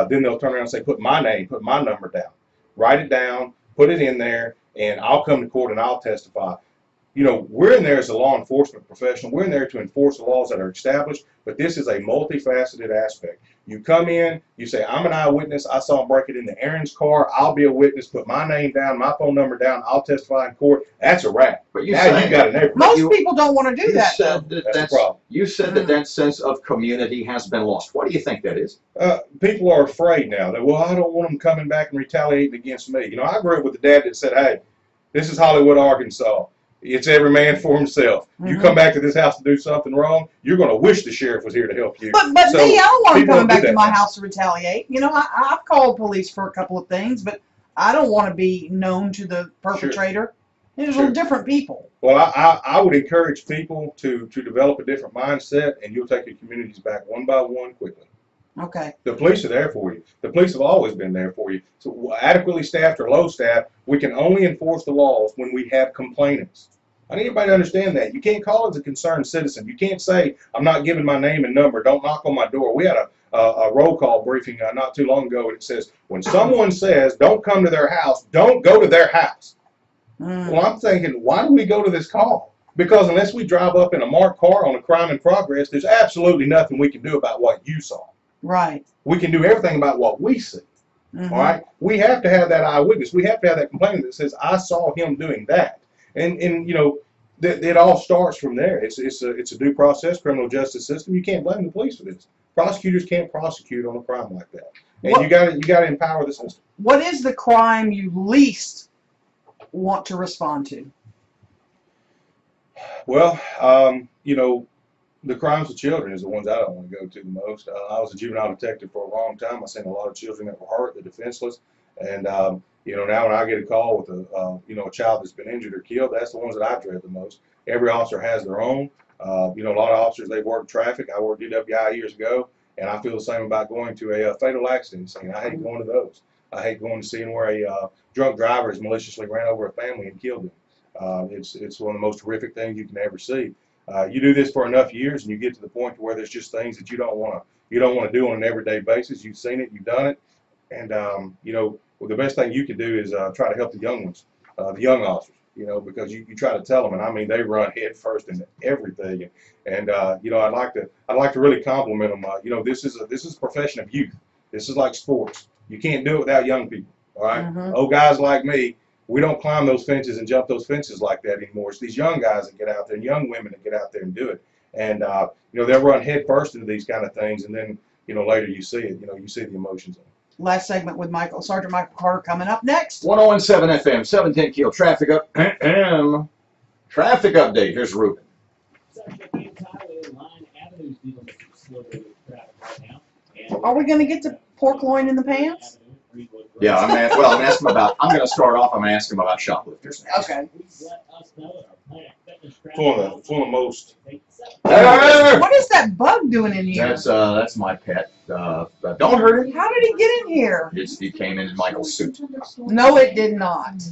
Then they'll turn around and say, "Put my name, put my number down, write it down, put it in there, and I'll come to court and I'll testify." We're in there as a law enforcement professional. We're in there to enforce the laws that are established, but this is a multifaceted aspect. You come in, you say, "I'm an eyewitness. I saw him break it into Aaron's car. I'll be a witness. Put my name down, my phone number down. I'll testify in court." That's a wrap. But now you've got a neighborhood. Most people don't want to do that. That's the problem. You said that sense of community has been lost. What do you think that is? People are afraid now that, well, I don't want them coming back and retaliating against me. I grew up with a dad that said, "Hey, this is Hollywood, Arkansas. It's every man for himself. You come back to this house to do something wrong, you're going to wish the sheriff was here to help you." But me, I don't want him coming back to my house to retaliate. I've called police for a couple of things, but I don't want to be known to the perpetrator. Sure. They're different people. Well, I would encourage people to develop a different mindset, and you'll take your communities back one by one quickly. Okay. The police are there for you. The police have always been there for you. So adequately staffed or low staffed, we can only enforce the laws when we have complainants. I need everybody to understand that. You can't call as a concerned citizen. You can't say, "I'm not giving my name and number. Don't knock on my door." We had a roll call briefing not too long ago, and it says, when someone says, "Don't come to their house," don't go to their house. Well, I'm thinking, why do we go to this call? Because unless we drive up in a marked car on a crime in progress, there's absolutely nothing we can do about what you saw. Right. We can do everything about what we see. All right. We have to have that eyewitness. We have to have that complainant that says, "I saw him doing that." And it all starts from there. It's a due process, criminal justice system. You can't blame the police for this. Prosecutors can't prosecute on a crime like that. And you got to empower the system. What is the crime you least want to respond to? Well, the crimes of children is the ones I don't want to go to the most. I was a juvenile detective for a long time. I've seen a lot of children that were hurt, they're defenseless, and now when I get a call with a child that's been injured or killed, that's the ones that I dread the most. Every officer has their own. A lot of officers, they work traffic. I worked DWI years ago, and I feel the same about going to a fatal accident scene. I hate going to those. I hate going to seeing where a drunk driver has maliciously ran over a family and killed them. It's one of the most horrific things you can ever see. You do this for enough years, and you get to the point where there's just things that you don't want to do on an everyday basis. You've seen it, you've done it. And you know, well, the best thing you can do is try to help the young ones, the young officers. You know, because you try to tell them, and I mean they run head first into everything. And you know, I'd like to really compliment them. You know, this is a profession of youth. This is like sports. You can't do it without young people. All right, old guys like me, we don't climb those fences and jump those fences like that anymore. It's these young guys that get out there and young women that get out there and do it. And you know, they'll run head first into these kind of things, and then you know later you see it. You know, you see the emotions of it. Last segment with Sergeant Michael Carter coming up next. 101.7 FM, 710 kilo traffic up. Traffic update. Here's Ruben. Are we going to get to pork loin in the pants? Yeah, I'm asking about. I'm going to start off. I'm going to ask him about shoplifters. Okay. It's one of the most. What is that bug doing in here? That's my pet. Don't hurt him. How did he get in here? He came in Michael's suit. No, it did not.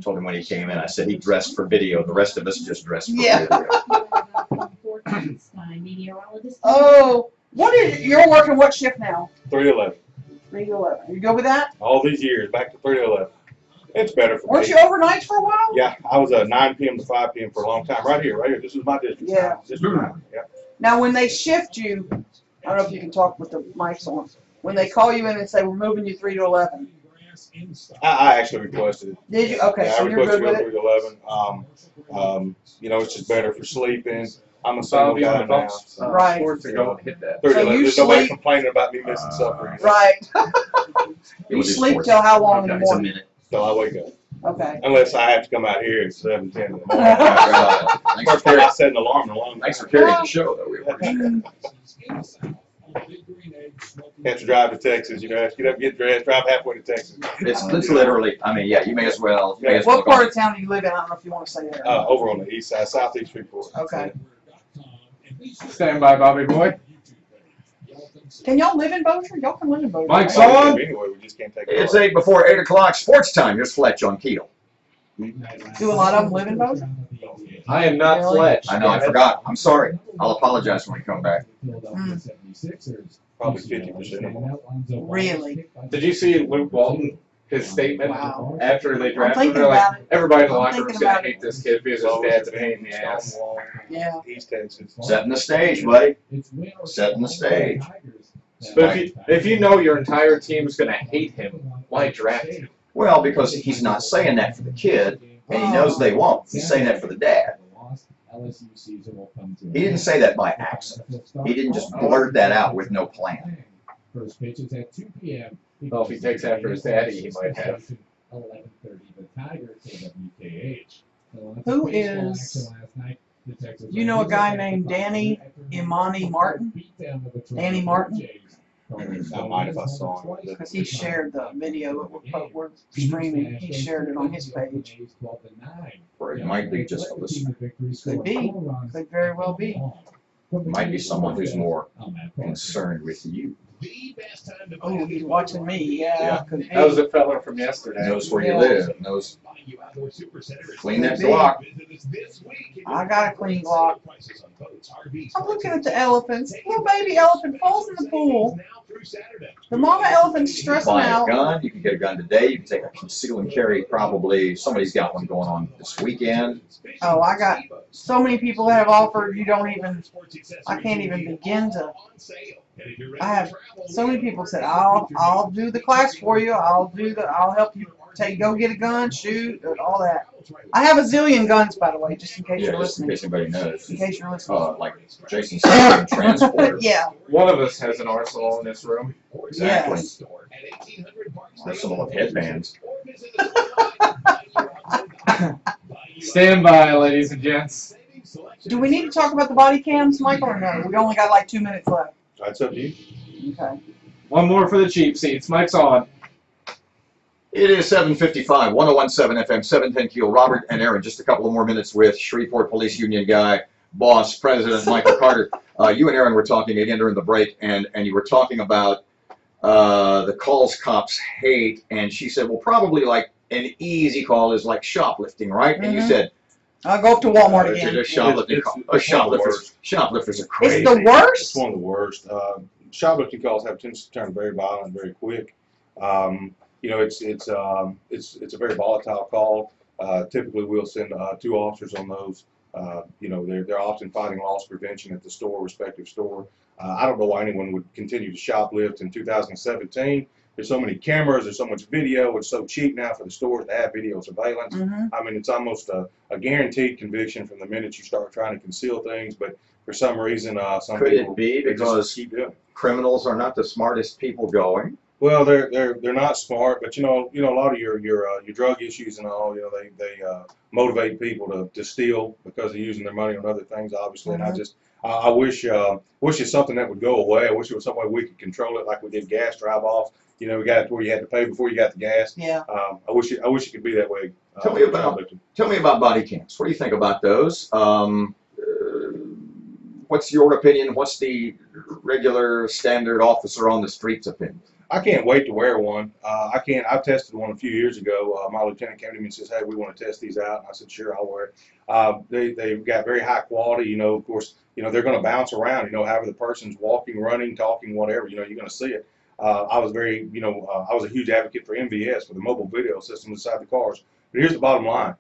Told him when he came in. I said he dressed for video. The rest of us just dressed for Yeah. video. Oh, you're working what shift now? 3 to 11. 3 to 11. You go with that? All these years, back to 3 to 11. It's better for Weren't me. you overnights for a while? Yeah, I was 9 p.m. to 5 p.m. for a long time. Right here. This is my district. Yeah. District 9. Yeah. Now, when they shift you, I don't know if you can talk with the mics on. When they call you in and say, we're moving you 3 to 11. I actually requested it. Did you? Okay, Yeah, so I you're requested good to with go it? 3 to 11. You know, it's just better for sleeping. I'm a So single guy now. Right. Sports are going to hit that. 3 to So 11. you There's nobody sleep- complaining about me missing supper. Right. We'll You do sleep sports. till how long in the Okay, it's a morning? minute. So I wake up. Okay. Unless I have to come out here at 7:10 in the morning. Thanks for First time I carrying- set an alarm. Thanks for carrying the show, though. We appreciate it. Have to drive to Texas. You know, have to get up, get dressed, drive halfway to Texas. It's literally. I mean, yeah. You may as well. What part of town do you live in? I don't know if you want to say that. Over on the east side, southeast Shreveport. Okay. Stand by, Bobby boy. Can y'all live in Bossier? Y'all can live in Bossier. Mike's right? on. Anyway, we just can't take it. It's 8 before 8 o'clock. Sports time. Here's Fletch on Keel. Do a lot of them live in Bossier? I am not Really? Fletch. I know. I forgot. I'm sorry. I'll apologize when we come back. Probably 50%. Really? Did you see Luke Walton, his statement Wow. after they I'm drafted him? thinking They're like, about it. everybody in the I'm locker room's thinking going about to it. hate this kid because his dad's a pain in the ass. Yeah. East Texas. Setting the stage, buddy. Setting the stage. But if you know your entire team's going to hate him, why draft him? Well, because he's not saying that for the kid, and he knows they won't. He's saying that for the dad. He didn't say that by accident. He didn't just blurt that out with no plan. First pitch is at 2 p.m. Well, if he takes after his daddy, he might have. 11:30, the Tigers, KWKH. Who is- You know a guy named Danny Imani Martin? Danny Martin? I might if I saw him. Because he shared the video we're streaming. He shared it on his page. Or it might be just a listener. Could be. Could very well be. Might be someone who's more concerned with you. Oh, he's watching me. Yeah, could be. That was a fella from yesterday. Knows where you Yeah. live. Knows. Clean that block. I got a clean block. I'm looking at the elephants. Little baby elephant falls in the pool. The mama elephant's stressing Buy a out. gun. You can get a gun today. You can take a conceal and carry. Probably somebody's got one going on this weekend. Oh, I got so many people that have offered. You don't even. I can't even begin to. I have so many people said, I'll do the class for you. I'll help you go get a gun, shoot, and all that. I have a zillion guns, by the way, just in case Yeah, you're just in listening. case anybody knows. In case you're listening. Like Jason said, transporter. Yeah. One of us has an arsenal in this room. Exactly. Yes. There's some with headbands. Stand by, ladies and gents. Do we need to talk about the body cams, Michael, or no? We only got like 2 minutes left. That's up to you. Okay. One more for the cheap seats. Mike's on. It is 7:55, 101.7 FM, 710 kilo. Robert and Aaron, just a couple of more minutes with Shreveport Police Union guy, boss, President Michael Carter. You and Aaron were talking again during the break, and you were talking about the calls cops hate, and she said, well, probably like an easy call is like shoplifting, right? And you said, I'll go up to Walmart It's again. a shoplifting call. Shoplifters are It's crazy. the worst. It's one of the worst. Shoplifting calls have a tendency to turn very violent very quick. You know, it's a very volatile call. Typically, we'll send 2 officers on those. You know, they're often fighting loss prevention at the respective store. I don't know why anyone would continue to shoplift in 2017. There's so many cameras, there's so much video, it's so cheap now for the stores to have video surveillance. I mean, it's almost a guaranteed conviction from the minute you start trying to conceal things, but for some reason, some Could people it be they because just keep doing it. criminals are not the smartest people going? Well, they're not smart, but you know a lot of your drug issues and all, you know, they motivate people to steal because they're using their money on other things, obviously. And I wish it's something that would go away. I wish there was some way we could control it, like we did gas drive-offs. You know, we got it to where you had to pay before you got the gas. Yeah. I wish it could be that way. Tell me about body cams. What do you think about those? What's your opinion? What's the regular standard officer on the street's opinion? I can't wait to wear one. I tested one a few years ago. My lieutenant came to me and says, "Hey, we want to test these out." And I said, "Sure, I'll wear it." They've got very high quality. You know, of course, you know they're going to bounce around. You know, however the person's walking, running, talking, whatever. You know, you're going to see it. I was a huge advocate for MVS, for the mobile video system inside the cars. But here's the bottom line: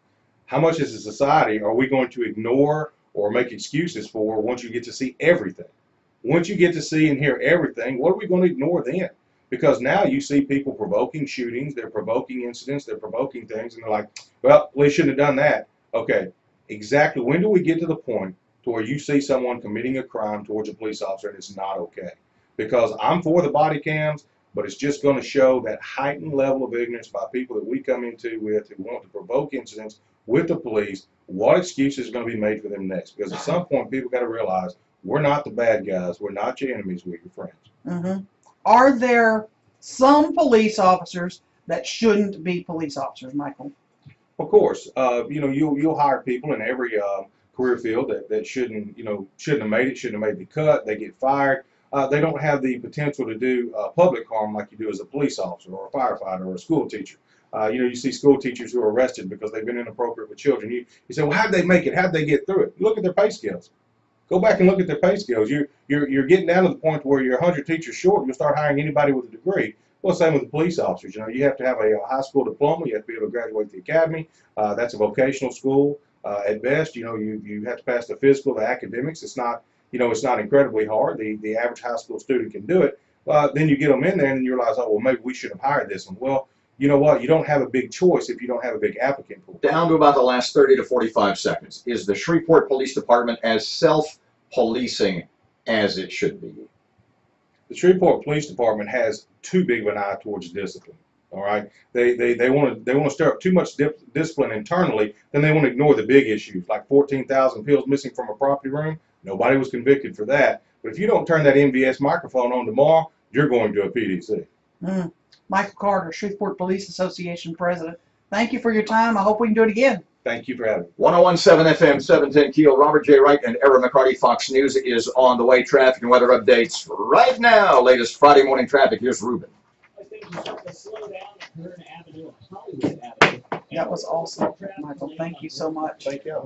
how much as a society are we going to ignore or make excuses for once you get to see everything? Once you get to see and hear everything, what are we going to ignore then? Because now you see people provoking shootings, they're provoking incidents, they're provoking things, and they're like, well, we shouldn't have done that. Okay, exactly. When do we get to the point to where you see someone committing a crime towards a police officer and it's not okay? Because I'm for the body cams, but it's just going to show that heightened level of ignorance by people that we come into with who want to provoke incidents with the police. What excuses are going to be made for them next? Because at some point, people got to realize we're not the bad guys. We're not your enemies. We're your friends. Are there some police officers that shouldn't be police officers, Michael? Of course, you know, you'll hire people in every career field that shouldn't have made it, shouldn't have made the cut. They get fired. They don't have the potential to do public harm like you do as a police officer or a firefighter or a school teacher. You know, you see school teachers who are arrested because they've been inappropriate with children. You say, well, how'd they make it? How'd they get through it? Look at their pay scales. Go back and look at their pay scales. You're getting down to the point where you're 100 teachers short. You'll start hiring anybody with a degree. Well, same with the police officers. You know, you have to have a high school diploma. You have to be able to graduate the academy. That's a vocational school at best. You know, you have to pass the physical, the academics. It's not, you know, it's not incredibly hard. The average high school student can do it. Then you get them in there and you realize, oh, well, maybe we should have hired this one. Well, you know what? You don't have a big choice if you don't have a big applicant pool. Down to about the last 30 to 45 seconds. Is the Shreveport Police Department as self-policing as it should be? The Shreveport Police Department has too big of an eye towards discipline. All right, they want to stir up too much discipline internally, then they want to ignore the big issues like 14,000 pills missing from a property room. Nobody was convicted for that. But if you don't turn that MVS microphone on tomorrow, you're going to a PDC. Michael Carter, Shreveport Police Association President. Thank you for your time. I hope we can do it again. Thank you for having me. 101.7 FM, 710 Keel. Robert J. Wright and Aaron McCarty. Fox News is on the way. Traffic and weather updates right now. Latest Friday morning traffic. Here's Ruben. I think you start to slow down at Kern Avenue and Hollywood Avenue. That was awesome, Michael. Thank you so much. Thank you.